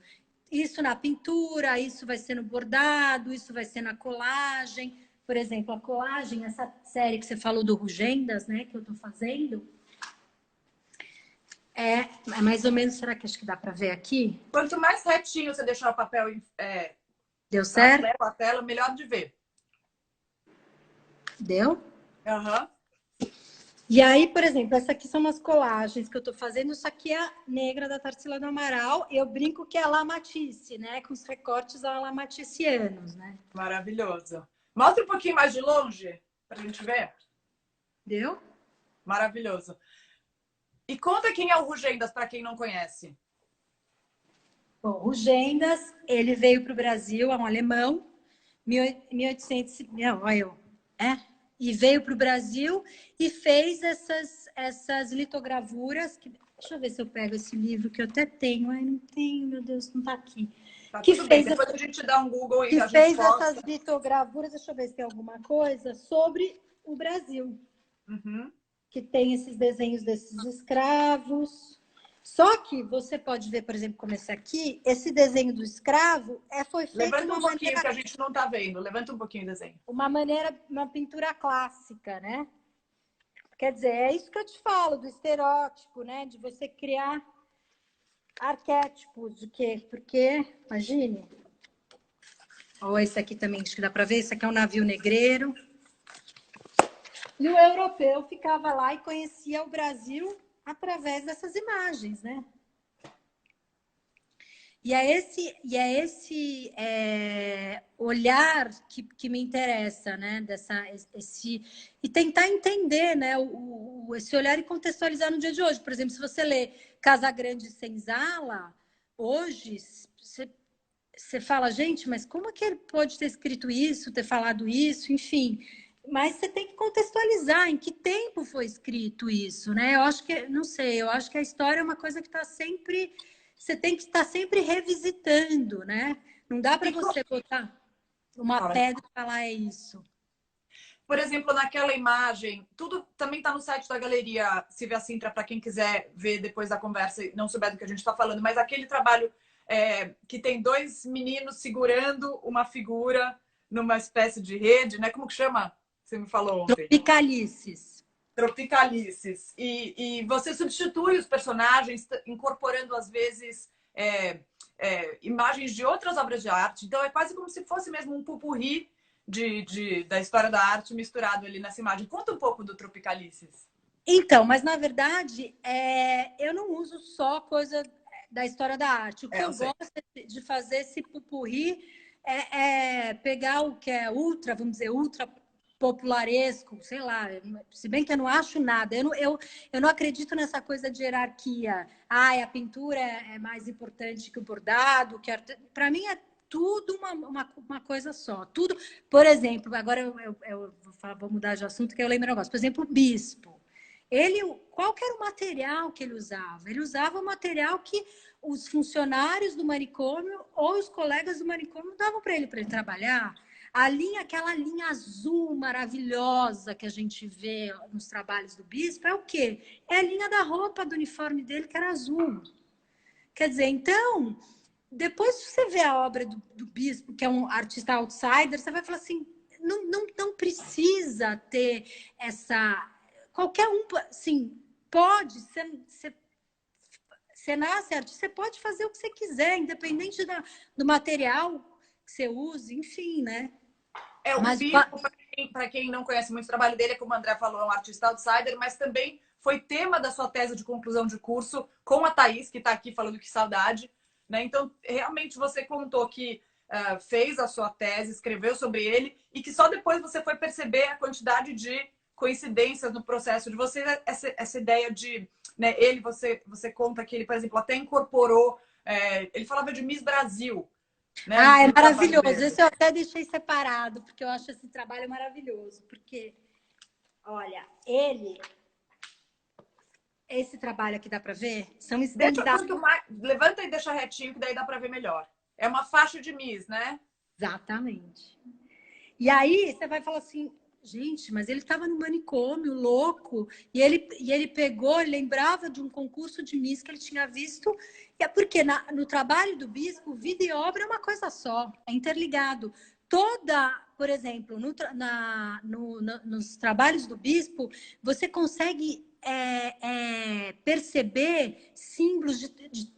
Isso na pintura, isso vai ser no bordado, isso vai ser na colagem. Por exemplo, a colagem, essa série que você falou do Rugendas, né, que eu tô fazendo, é mais ou menos, será que acho que dá para ver aqui? Quanto mais retinho você deixar o papel deu certo? A tela, melhor de ver. Deu? Aham. E aí, por exemplo, essa aqui são umas colagens que eu tô fazendo. Isso aqui é a negra da Tarsila do Amaral. Eu brinco que é a La Matisse, né? Com os recortes a La Maticianos, né? Maravilhoso. Mostra um pouquinho mais de longe pra gente ver. Deu? Maravilhoso. E conta quem é o Rugendas, para quem não conhece. Bom, o Rugendas, ele veio para o Brasil, é um alemão, 1800, não, olha eu, e veio para o Brasil e fez essas litogravuras. Deixa eu ver se eu pego esse livro que eu até tenho. Ai, não tenho, meu Deus, não está aqui. Tá que tudo fez bem. Depois a gente dá um Google e a gente fez posta. essas litogravuras, deixa eu ver se tem alguma coisa, sobre o Brasil. Uhum. Que tem esses desenhos desses escravos. Só que você pode ver, por exemplo, como esse aqui, esse desenho do escravo foi feito Levanta de uma um pouquinho maneira, que a gente não tá vendo. Levanta um pouquinho o desenho. uma pintura clássica, né? Quer dizer, é isso que eu te falo, do estereótipo, né? De você criar arquétipos de quê? Porque, imagine. Ou esse aqui também, acho que dá para ver, esse aqui é um navio negreiro. E o europeu ficava lá e conhecia o Brasil através dessas imagens, né? E é esse olhar que me interessa, né? E tentar entender, né? Esse olhar e contextualizar no dia de hoje. Por exemplo, se você lê Casagrande Senzala, hoje você fala, gente, mas como é que ele pode ter escrito isso, ter falado isso, enfim. Mas você tem que contextualizar em que tempo foi escrito isso, né? Eu acho que, não sei, eu acho que a história é uma coisa que está sempre... Você tem que estar sempre revisitando, né? Não dá para você botar uma pedra e falar é isso. Por exemplo, naquela imagem, tudo também está no site da Galeria Silvia Sintra, para quem quiser ver depois da conversa e não souber do que a gente está falando, mas aquele trabalho que tem dois meninos segurando uma figura numa espécie de rede, né? Como que chama? Você me falou ontem. Tropicalices. Tropicalices. E você substitui os personagens, incorporando, às vezes, imagens de outras obras de arte. Então, é quase como se fosse mesmo um pupurri da história da arte misturado ali nessa imagem. Conta um pouco do Tropicalices. Então, mas na verdade, eu não uso só coisa da história da arte. O que eu gosto de fazer esse pupurri é pegar o que é ultra, vamos dizer, ultra popularesco, sei lá, se bem que eu não acho nada, eu não acredito nessa coisa de hierarquia. Ah, a pintura é mais importante que o bordado, que para mim é tudo uma coisa só. Tudo, por exemplo, agora vou mudar de assunto que eu lembro um negócio. Por exemplo, o bispo. Qual que era o material que ele usava? Ele usava o material que os funcionários do manicômio ou os colegas do manicômio davam para ele trabalhar. Aquela linha azul maravilhosa que a gente vê nos trabalhos do bispo, é o quê? É a linha da roupa do uniforme dele, que era azul. Quer dizer, então, depois que você vê a obra do bispo, que é um artista outsider, você vai falar assim, não precisa ter essa... Qualquer um, assim, pode, você nasce artista, você pode fazer o que você quiser, independente do material que você use, enfim, né? O bispo, para quem não conhece muito o trabalho dele, como o André falou, é um artista outsider, mas também foi tema da sua tese de conclusão de curso com a Thaís, que está aqui falando que saudade. Né? Então, realmente você contou que fez a sua tese, escreveu sobre ele, e que só depois você foi perceber a quantidade de coincidências no processo de você, essa ideia de... Né, você conta que ele, por exemplo, até incorporou... ele falava de Miss Brasil. Né, é maravilhoso. Esse eu até deixei separado, porque eu acho esse trabalho maravilhoso. Porque, olha, esse trabalho aqui dá para ver? São estandarte. Levanta e deixa retinho, que daí dá para ver melhor. É uma faixa de Miss, né? Exatamente. E aí você vai falar assim, gente, mas ele estava no manicômio, louco, e ele pegou, ele lembrava de um concurso de Miss que ele tinha visto, e é porque no trabalho do bispo, vida e obra é uma coisa só, é interligado. Por exemplo, nos trabalhos do bispo, você consegue perceber símbolos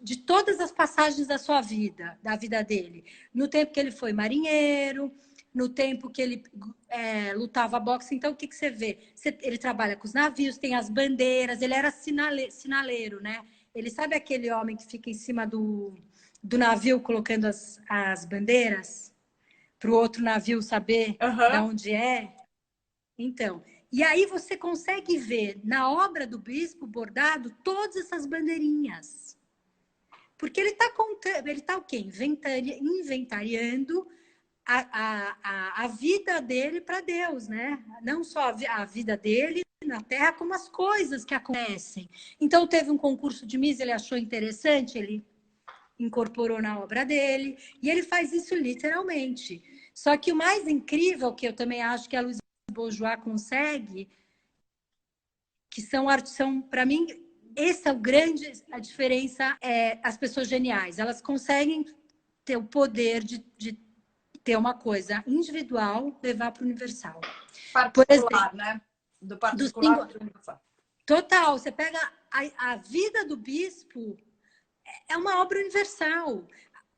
de todas as passagens da sua vida, da vida dele. No tempo que ele foi marinheiro, no tempo que ele lutava boxe. Então, o que você vê? Ele trabalha com os navios, tem as bandeiras, ele era sinaleiro, né? Ele sabe aquele homem que fica em cima do navio colocando as bandeiras para o outro navio saber de onde é? Então, e aí você consegue ver na obra do bispo bordado todas essas bandeirinhas. Porque ele está contando, ele está o quê? Inventariando a vida dele para Deus, né? Não só a vida dele na Terra, como as coisas que acontecem. Então, teve um concurso de Miss, ele achou interessante, ele incorporou na obra dele, e ele faz isso literalmente. Só que o mais incrível, que eu também acho que a Louise Bourgeois consegue, que são para mim, essa é a diferença, as pessoas geniais, elas conseguem ter o poder de ter uma coisa individual, levar para o universal. Particular, por exemplo, né? Do particular para o universal. Total, você pega a vida do bispo, é uma obra universal.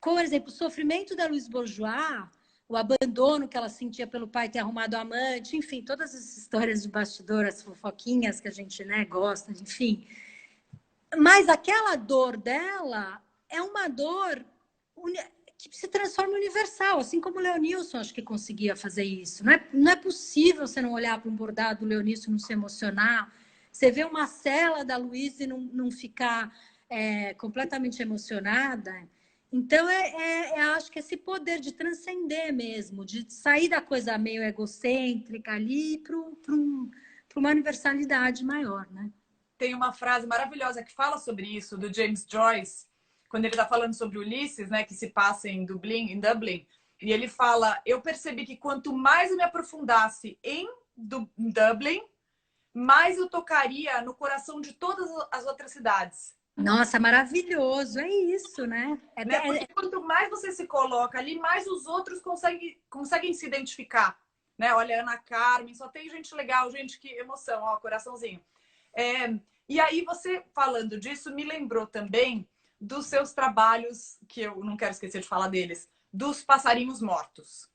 Por exemplo, o sofrimento da Louise Bourgeois, o abandono que ela sentia pelo pai ter arrumado amante, enfim, todas as histórias de bastidor, as fofoquinhas que a gente, né, gosta, enfim. Mas aquela dor dela é uma dor que se transforma em universal, assim como o Leonilson acho que conseguia fazer isso. Não é possível você não olhar para um bordado do Leonilson e não se emocionar. Você vê uma cela da Luísa e não ficar completamente emocionada. Então, acho que esse poder de transcender mesmo, de sair da coisa meio egocêntrica ali para uma universalidade maior, né? Tem uma frase maravilhosa que fala sobre isso, do James Joyce, quando ele está falando sobre Ulisses, né, que se passa em Dublin, e ele fala: eu percebi que quanto mais eu me aprofundasse em Dublin, mais eu tocaria no coração de todas as outras cidades. Nossa, maravilhoso, é isso, né? Porque quanto mais você se coloca ali, mais os outros conseguem se identificar. Né? Olha, Ana Carmen, só tem gente legal, gente que emoção, ó, coraçãozinho. E aí você falando disso me lembrou também dos seus trabalhos, que eu não quero esquecer de falar deles, dos passarinhos mortos.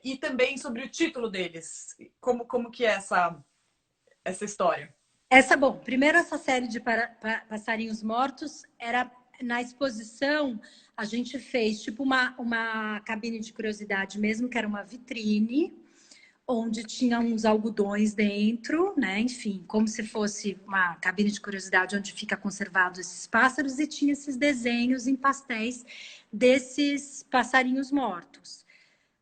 E também sobre o título deles. Como que é essa história? Primeiro essa série de passarinhos mortos era na exposição, a gente fez tipo uma cabine de curiosidade mesmo, que era uma vitrine, onde tinha uns algodões dentro, né? Enfim, como se fosse uma cabine de curiosidade onde fica conservados esses pássaros, e tinha esses desenhos em pastéis desses passarinhos mortos.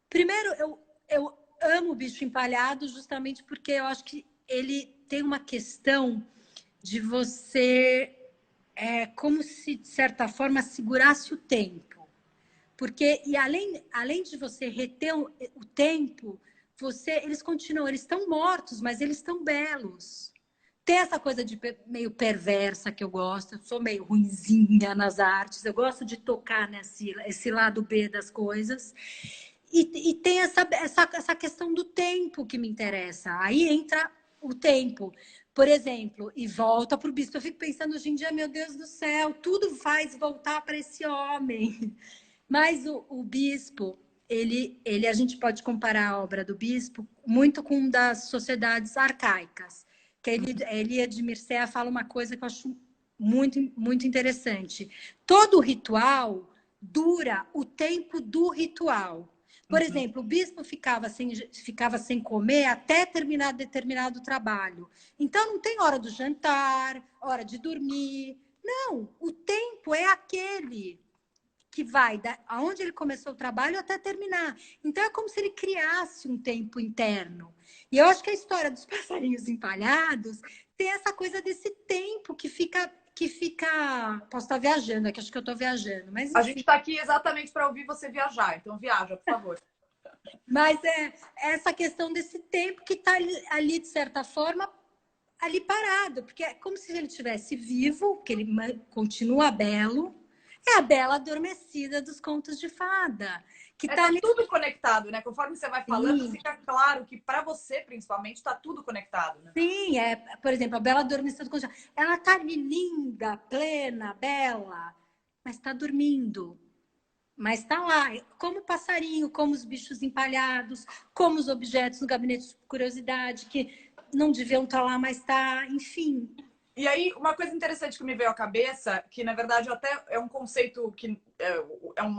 Primeiro, eu amo o bicho empalhado justamente porque eu acho que ele tem uma questão de você, como se, de certa forma, segurasse o tempo. Porque, e além de você reter o tempo, eles continuam, eles estão mortos, mas eles estão belos. Tem essa coisa de meio perversa que eu gosto, eu sou meio ruinzinha nas artes, eu gosto de tocar esse lado B das coisas. E tem essa questão do tempo que me interessa. Aí entra o tempo. Por exemplo, e volta para o bispo. Eu fico pensando hoje em dia, meu Deus do céu, tudo faz voltar para esse homem. Mas o bispo, a gente pode comparar a obra do bispo muito com das sociedades arcaicas. Que Elia de Mircea fala uma coisa que eu acho muito, muito interessante. Todo ritual dura o tempo do ritual. Por exemplo, o bispo ficava sem comer até terminar determinado trabalho. Então, não tem hora do jantar, hora de dormir. Não, o tempo é aquele que vai aonde ele começou o trabalho até terminar. Então, é como se ele criasse um tempo interno. E eu acho que a história dos passarinhos empalhados tem essa coisa desse tempo que fica. Posso estar viajando, acho que eu estou viajando, mas enfim. A gente está aqui exatamente para ouvir você viajar, então viaja, por favor. Mas é essa questão desse tempo que está ali, de certa forma, ali parado, porque é como se ele estivesse vivo, que ele continua belo, é a bela adormecida dos contos de fada. Que tá tudo conectado, né? Conforme você vai falando, sim, fica claro que para você, principalmente, está tudo conectado, né? Sim, por exemplo, a bela adormecida do conto de fada. Ela está ali linda, plena, bela, mas está dormindo. Mas está lá, como o passarinho, como os bichos empalhados, como os objetos no gabinete de curiosidade, que não deviam estar lá, mas está, enfim. E aí, uma coisa interessante que me veio à cabeça, que na verdade até é um conceito que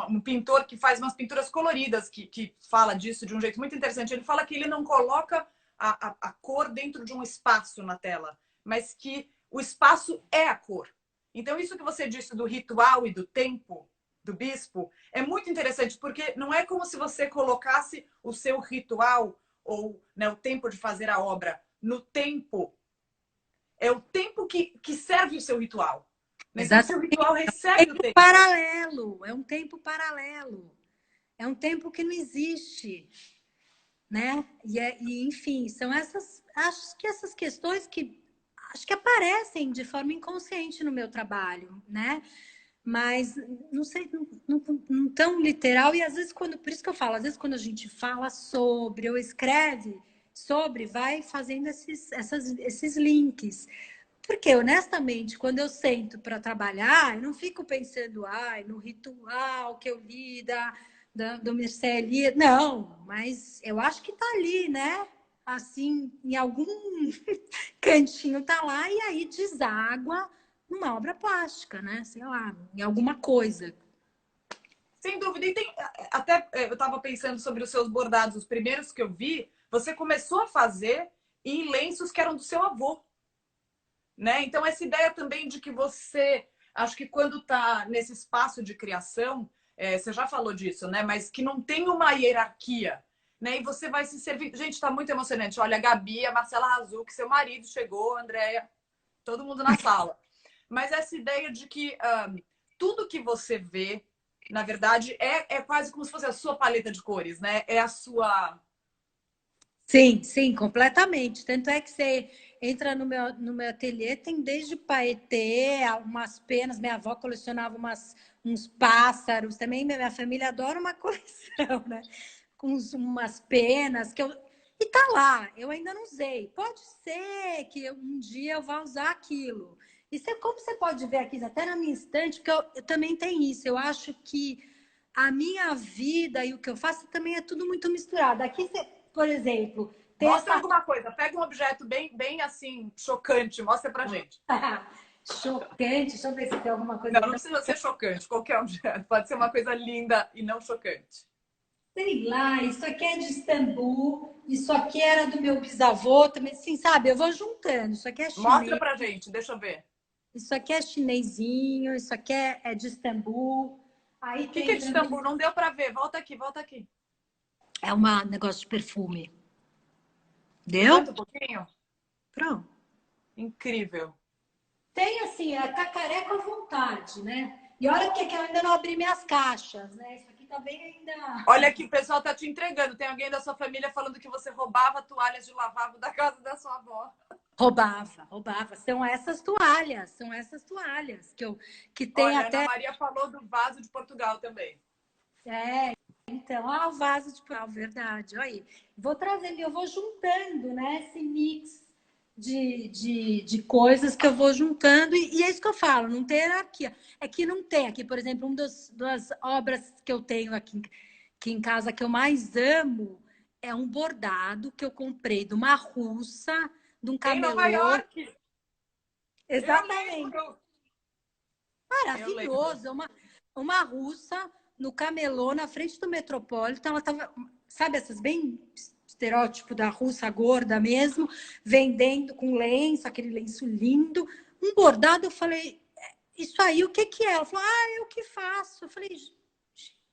um pintor que faz umas pinturas coloridas, que fala disso de um jeito muito interessante. Ele fala que ele não coloca a cor dentro de um espaço na tela, mas que o espaço é a cor. Então, isso que você disse do ritual e do tempo do bispo é muito interessante, porque não é como se você colocasse o seu ritual ou, né, o tempo de fazer a obra no tempo. É o tempo que serve o seu ritual. Então, o seu ritual recebe o tempo. Paralelo, é um tempo paralelo. É um tempo que não existe. Né? Enfim, são acho que essas questões que acho que aparecem de forma inconsciente no meu trabalho, né? Mas não sei, não tão literal. E às vezes, por isso que eu falo, às vezes quando a gente fala sobre ou escreve sobre, vai fazendo esses links. Porque, honestamente, quando eu sento para trabalhar, eu não fico pensando, no ritual que eu li do Mircea Eliade. Não, mas eu acho que tá ali, né? Assim, em algum cantinho tá lá e aí deságua numa obra plástica, né? Sei lá, em alguma coisa. Sem dúvida. E tem, até eu estava pensando sobre os seus bordados, os primeiros que eu vi, você começou a fazer em lenços que eram do seu avô. Né? Então, essa ideia também de que você, acho que quando está nesse espaço de criação, você já falou disso, né? Mas que não tem uma hierarquia, né? E você vai se servir. Gente, está muito emocionante. Olha, a Gabi, a Marcela Razul, que seu marido chegou, a Andréia, todo mundo na sala. Mas essa ideia de que tudo que você vê, na verdade, é quase como se fosse a sua paleta de cores, né? É a sua. Sim, sim, completamente. Tanto é que você entra no meu ateliê, tem desde paetê, umas penas. Minha avó colecionava uns pássaros. Também minha família adora uma coleção, né? Com umas penas que e tá lá, eu ainda não usei. Pode ser que um dia eu vá usar aquilo. Como você pode ver aqui, até na minha estante, porque eu também tenho isso. Eu acho que a minha vida e o que eu faço também é tudo muito misturado. Aqui você, por exemplo, mostra alguma coisa, pega um objeto bem assim, chocante, mostra pra gente. Chocante, deixa eu ver se tem alguma coisa. Não precisa ser chocante, qualquer objeto. Pode ser uma coisa linda e não chocante. sei lá, isso aqui é de Istambul, isso aqui era do meu bisavô, também, assim, sabe? Eu vou juntando. Isso aqui é Mostra chinês, pra gente, deixa eu ver. isso aqui é chinesinho, isso aqui é de Istambul. Aí O que é tem de também, Istambul? Não deu pra ver. Volta aqui, volta aqui. é um negócio de perfume. Levanta Deu? um pouquinho. Pronto. Incrível. Tem assim, a cacareco à vontade, né? E olha que eu ainda não abri minhas caixas, né? Isso aqui tá bem ainda. Olha aqui, o pessoal tá te entregando. Tem alguém da sua família falando que você roubava toalhas de lavabo da casa da sua avó. Roubava, roubava. São essas toalhas que tem Olha, a Ana até. Maria falou do vaso de Portugal também. É, então, o vaso de pau, verdade. Olha aí. Vou trazendo, eu vou juntando, né? Esse mix de coisas que eu vou juntando, e é isso que eu falo, não tem hierarquia. É que não tem aqui, por exemplo, das obras que eu tenho aqui em casa que eu mais amo é um bordado que eu comprei de uma russa, de um Em Nova camelô. York. Eu Exatamente. lembro. Eu lembro. Maravilhoso. Uma russa no camelô, na frente do Metropolitan. Ela tava, sabe, essas bem estereótipo da russa gorda mesmo, vendendo com lenço, aquele lenço lindo. Um bordado, eu falei, isso aí, o que que é? Ela falou, eu que faço. Eu falei,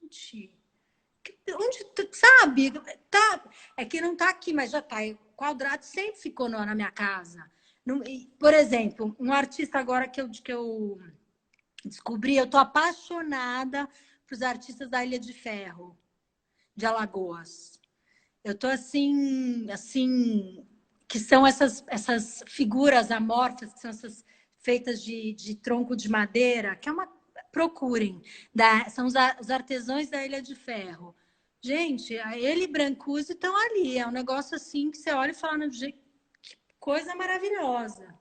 gente, onde, sabe? Tá, é que não tá aqui, mas já tá. O quadrado sempre ficou na minha casa. Por exemplo, um artista agora que eu descobri, eu tô apaixonada por os artistas da Ilha de Ferro, de Alagoas. Eu tô assim, que são essas figuras amorfas, que são essas feitas de tronco de madeira, que é uma. Procurem, são os artesãos da Ilha de Ferro. Gente, a ele e Brancusi estão ali. É um negócio assim que você olha e fala, que coisa maravilhosa.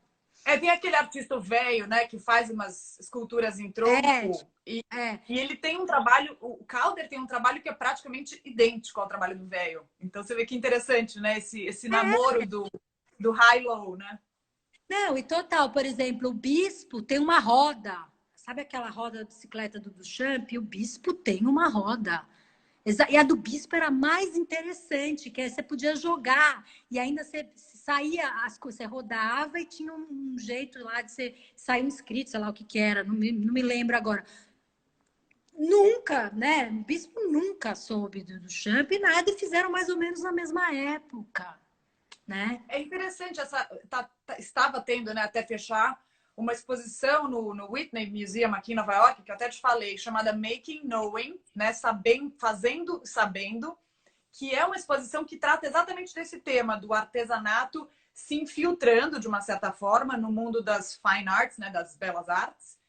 É, tem aquele artista velho, né, que faz umas esculturas em É, tronco é. e ele tem um trabalho, o Calder tem um trabalho que é praticamente idêntico ao trabalho do velho. Então você vê que interessante, né, esse namoro do high-low, né? Não, e total, por exemplo, o bispo tem uma roda. Sabe aquela roda da bicicleta do Duchamp? O bispo tem uma roda. E a do bispo era mais interessante, que você podia jogar e ainda você saía as coisas, você rodava e tinha um jeito lá de você sair um inscrito, sei lá o que que era, não me lembro agora. Nunca, né? O bispo nunca soube do Duchamp e nada, e fizeram mais ou menos na mesma época, né? É interessante estava tendo, né, até fechar uma exposição no Whitney Museum aqui em Nova York, que eu até te falei, chamada Making Knowing, né, fazendo, sabendo, que é uma exposição que trata exatamente desse tema do artesanato se infiltrando de uma certa forma no mundo das fine arts, né, das belas artes.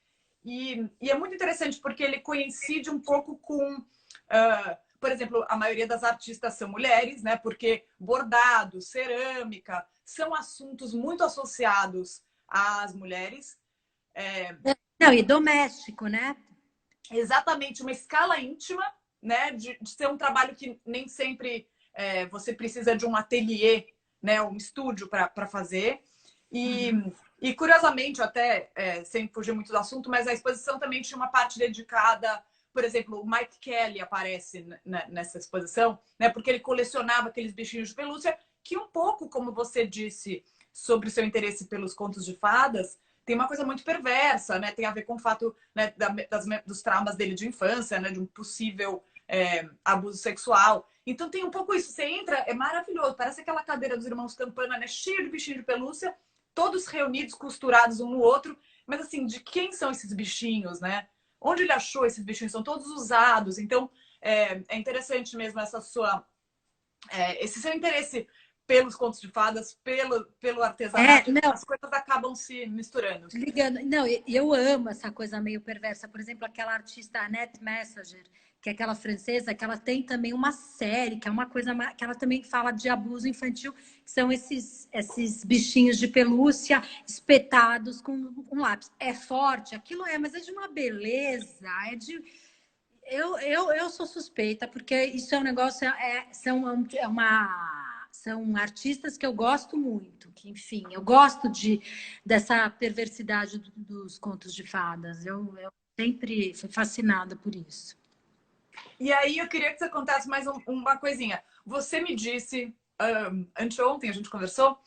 E é muito interessante porque ele coincide um pouco com, por exemplo, a maioria das artistas são mulheres, né? Porque bordado, cerâmica são assuntos muito associados às mulheres. Não, e doméstico, né? Exatamente uma escala íntima, né? De ser um trabalho que nem sempre você precisa de um ateliê, né? Um estúdio para fazer. E, Uhum. e curiosamente, até sem fugir muito do assunto, mas a exposição também tinha uma parte dedicada, por exemplo, o Mike Kelly aparece nessa exposição, né? Porque ele colecionava aqueles bichinhos de pelúcia que um pouco, como você disse, sobre o seu interesse pelos contos de fadas, tem uma coisa muito perversa, né? Tem a ver com o fato, né, dos traumas dele de infância, né? De um possível abuso sexual. Então tem um pouco isso. Você entra, é maravilhoso. Parece aquela cadeira dos irmãos Campana, né? Cheio de bichinho de pelúcia, todos reunidos, costurados um no outro. Mas assim, de quem são esses bichinhos, né? Onde ele achou esses bichinhos? São todos usados. Então é interessante mesmo esse seu interesse pelos contos de fadas, pelo artesanato, Não, as coisas acabam se misturando. ligando. Não, eu amo essa coisa meio perversa. Por exemplo, aquela artista Annette Messenger, que é aquela francesa, que ela tem também uma série, que é uma coisa que ela também fala de abuso infantil, que são esses bichinhos de pelúcia espetados com um lápis. É forte, aquilo mas é de uma beleza, é de. Eu sou suspeita, porque isso é um negócio, são artistas que eu gosto muito, que, enfim, eu gosto dessa perversidade dos contos de fadas. Eu sempre fui fascinada por isso. E aí eu queria que você contasse mais uma coisinha. Você me disse, anteontem a gente conversou,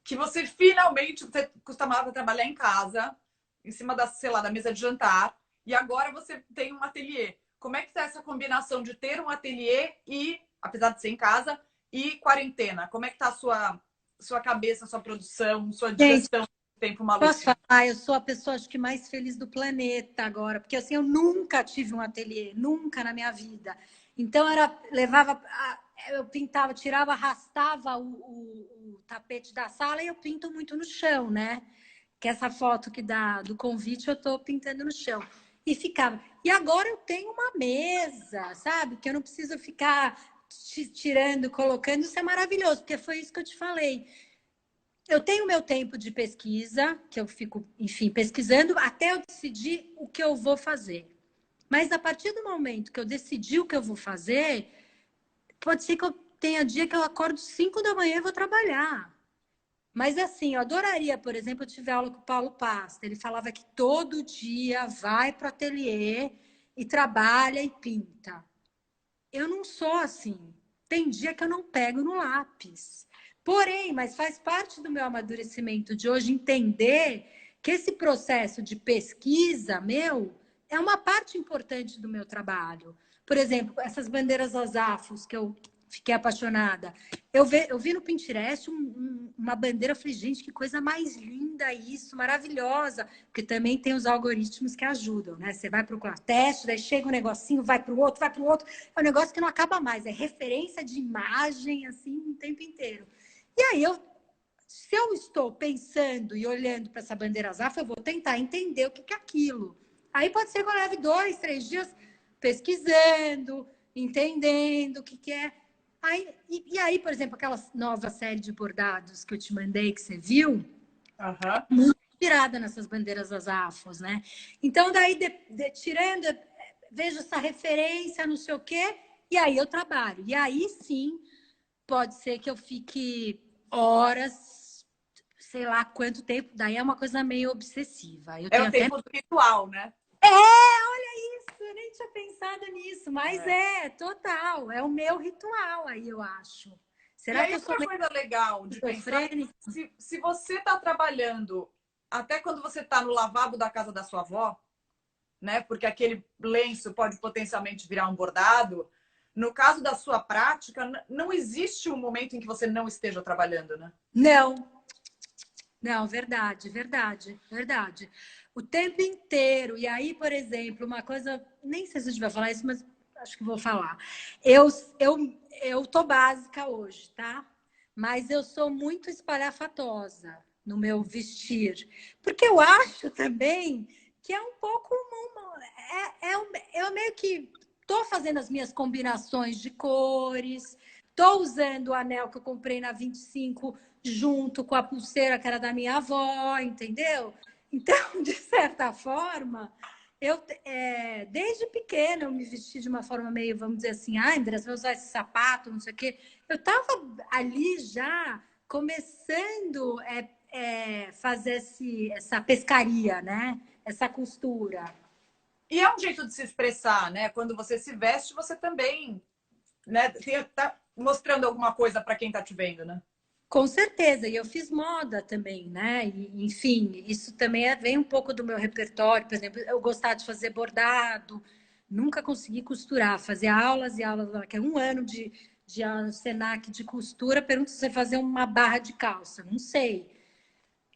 que você finalmente você costumava trabalhar em casa, em cima da, sei lá, da mesa de jantar, e agora você tem um ateliê. Como é que tá essa combinação de ter um ateliê e, apesar de ser em casa, e quarentena? Como é que tá a sua cabeça, sua produção, sua Gente, digestão do tempo maluco? posso falar? Eu sou a pessoa acho que mais feliz do planeta agora, porque assim eu nunca tive um ateliê, nunca na minha vida. Então eu pintava, tirava, arrastava o tapete da sala e eu pinto muito no chão, né? Que essa foto que dá do convite eu tô pintando no chão. E ficava. E agora eu tenho uma mesa, sabe? Que eu não preciso ficar tirando, colocando. Isso é maravilhoso, porque foi isso que eu te falei. Eu tenho meu tempo de pesquisa, que eu fico, enfim, pesquisando até eu decidir o que eu vou fazer. Mas a partir do momento que eu decidi o que eu vou fazer, pode ser que eu tenha dia que eu acordo 5 da manhã e vou trabalhar. Mas assim, eu adoraria, por exemplo, eu tive aula com o Paulo Pasta. Ele falava que todo dia vai para o ateliê e trabalha e pinta. Eu não sou assim. Tem dia que eu não pego no lápis. Porém, mas faz parte do meu amadurecimento de hoje entender que esse processo de pesquisa meu é uma parte importante do meu trabalho. Por exemplo, essas bandeiras Osafos que eu fiquei apaixonada. Eu vi no Pinterest uma bandeira, eu falei, gente, que coisa mais linda isso, maravilhosa. Porque também tem os algoritmos que ajudam, né? Você vai procurar teste, daí chega um negocinho, vai para o outro, vai para o outro. É um negócio que não acaba mais, é referência de imagem, assim, o tempo inteiro. E aí, se eu estou pensando e olhando para essa bandeira Zafra, eu vou tentar entender o que é aquilo. Aí pode ser que eu leve 2, 3 dias pesquisando, entendendo o que é. E aí, por exemplo, aquela nova série de bordados que eu te mandei, que você viu, muito inspirada nessas bandeiras Azafos, né? Então, daí, tirando, vejo essa referência, não sei o quê, e aí eu trabalho. E aí, sim, pode ser que eu fique horas, sei lá quanto tempo, daí é uma coisa meio obsessiva. Eu É tenho o até... tempo do ritual, né? Olha isso, eu nem tinha pensado nisso, mas total, é o meu ritual aí, eu acho. E Será aí, que eu sou outra coisa legal de pensar é que esquizofrênica? se você está trabalhando, até quando você está no lavabo da casa da sua avó, né? Porque aquele lenço pode potencialmente virar um bordado. No caso da sua prática, não existe um momento em que você não esteja trabalhando, né? Não, não, verdade, verdade, verdade. O tempo inteiro. E aí, por exemplo, uma coisa, nem sei se a gente vai falar isso, mas acho que vou falar. Eu, eu, eu tô básica hoje, tá? Mas eu sou muito espalhafatosa no meu vestir. Porque eu acho também que é um pouco. Eu meio que tô fazendo as minhas combinações de cores, tô usando o anel que eu comprei na 25 junto com a pulseira que era da minha avó, entendeu? Então, de certa forma, desde pequena eu me vesti de uma forma meio, vamos dizer assim, André, você vai usar esse sapato, não sei o quê. Eu estava ali já começando fazer essa pescaria, né? Essa costura. E é um jeito de se expressar, né? Quando você se veste, você também, né, tá mostrando alguma coisa para quem tá te vendo, né? Com certeza, e eu fiz moda também, né? E, enfim, isso também vem um pouco do meu repertório. Por exemplo, eu gostava de fazer bordado, nunca consegui costurar, fazer aulas e aulas, que é 1 ano de Senac de costura. Pergunto se você fazer uma barra de calça, não sei.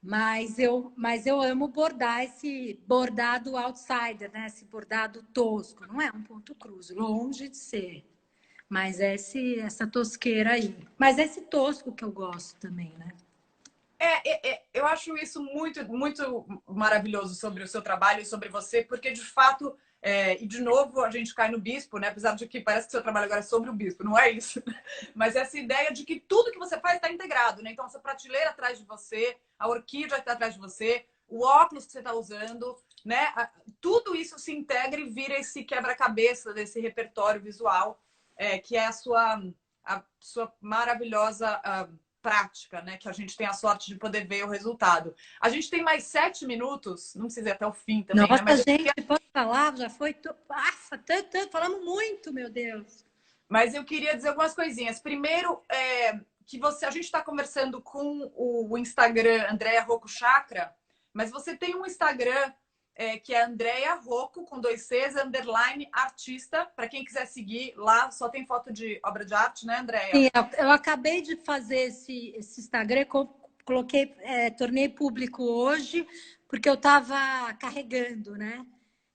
Mas eu amo bordar esse bordado outsider, né? Esse bordado tosco. Não é um ponto cruz, longe de ser. Mas essa tosqueira aí. Mas esse tosco que eu gosto também, né? Eu acho isso muito, muito maravilhoso sobre o seu trabalho e sobre você, porque de fato, e de novo a gente cai no bispo, né? Apesar de que parece que o seu trabalho agora é sobre o bispo, não é isso? Mas essa ideia de que tudo que você faz está integrado, né? Então, essa prateleira atrás de você, a orquídea está atrás de você, o óculos que você está usando, né? Tudo isso se integra e vira esse quebra-cabeça desse repertório visual, que é a sua maravilhosa prática, né? Que a gente tem a sorte de poder ver o resultado. A gente tem mais 7 minutos, não precisa ir até o fim também, né? Nossa, Mas eu gente, queria falar, já foi. Nossa, tanto, falamos muito, meu Deus. Mas eu queria dizer algumas coisinhas. Primeiro, que a gente está conversando com o Instagram Andréa Rocco Chakra, mas você tem um Instagram que é Andréa Rocco, com 2 Cs, _ artista. Para quem quiser seguir lá, só tem foto de obra de arte, né, Andréa? Sim, eu acabei de fazer esse Instagram, coloquei, tornei público hoje, porque eu estava carregando, né?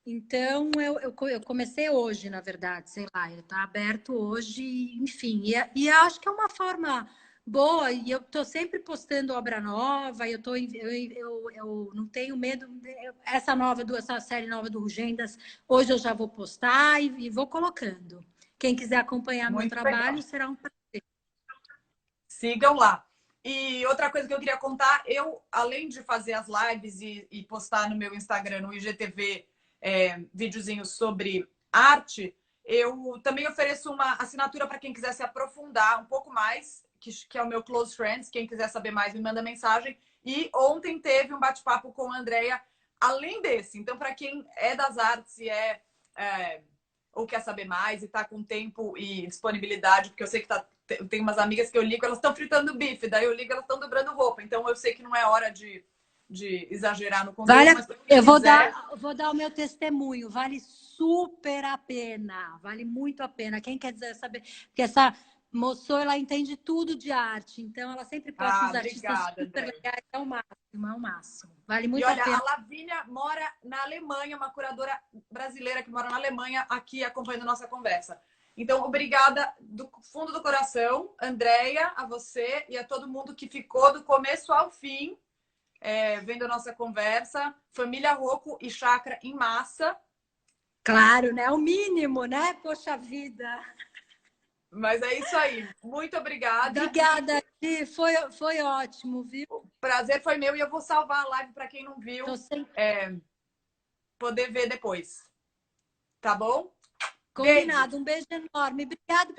Então, eu comecei hoje, na verdade, sei lá, ele está aberto hoje, enfim. E acho que é uma forma boa, e eu estou sempre postando obra nova, eu não tenho medo. Essa série nova do Rugendas, hoje eu já vou postar e vou colocando. Quem quiser acompanhar meu Muito trabalho, legal. será um prazer. Sigam lá. E outra coisa que eu queria contar, além de fazer as lives e postar no meu Instagram, no IGTV, videozinhos sobre arte, eu também ofereço uma assinatura para quem quiser se aprofundar um pouco mais, que é o meu Close Friends. Quem quiser saber mais, me manda mensagem. E ontem teve um bate-papo com a Andrea, além desse. Então, para quem é das artes e ou quer saber mais e está com tempo e disponibilidade, porque eu sei que tem umas amigas que eu ligo, elas estão fritando bife, daí eu ligo, elas estão dobrando roupa. Então eu sei que não é hora de exagerar no conteúdo, mas Eu quiser... vou dar o meu testemunho. Vale super a pena. Vale muito a pena. Quem quer dizer saber? Porque essa moça, ela entende tudo de arte. Então, ela sempre posta uns artistas Obrigada, super André. legais. É o máximo, é o máximo. Vale E muito a olha, pena. a Lavínia mora na Alemanha, uma curadora brasileira que mora na Alemanha, aqui acompanhando nossa conversa. Então, obrigada do fundo do coração, Andréia, a você e a todo mundo que ficou do começo ao fim, vendo a nossa conversa. Família Rocco e Chakra em massa. Claro, né? O mínimo, né? Poxa vida. Mas é isso aí. Muito obrigada. Obrigada, Gi. Foi ótimo, viu? O prazer foi meu e eu vou salvar a live para quem não viu, Tô sempre poder ver depois. Tá bom? Beijo. combinado. Um beijo enorme. Obrigada.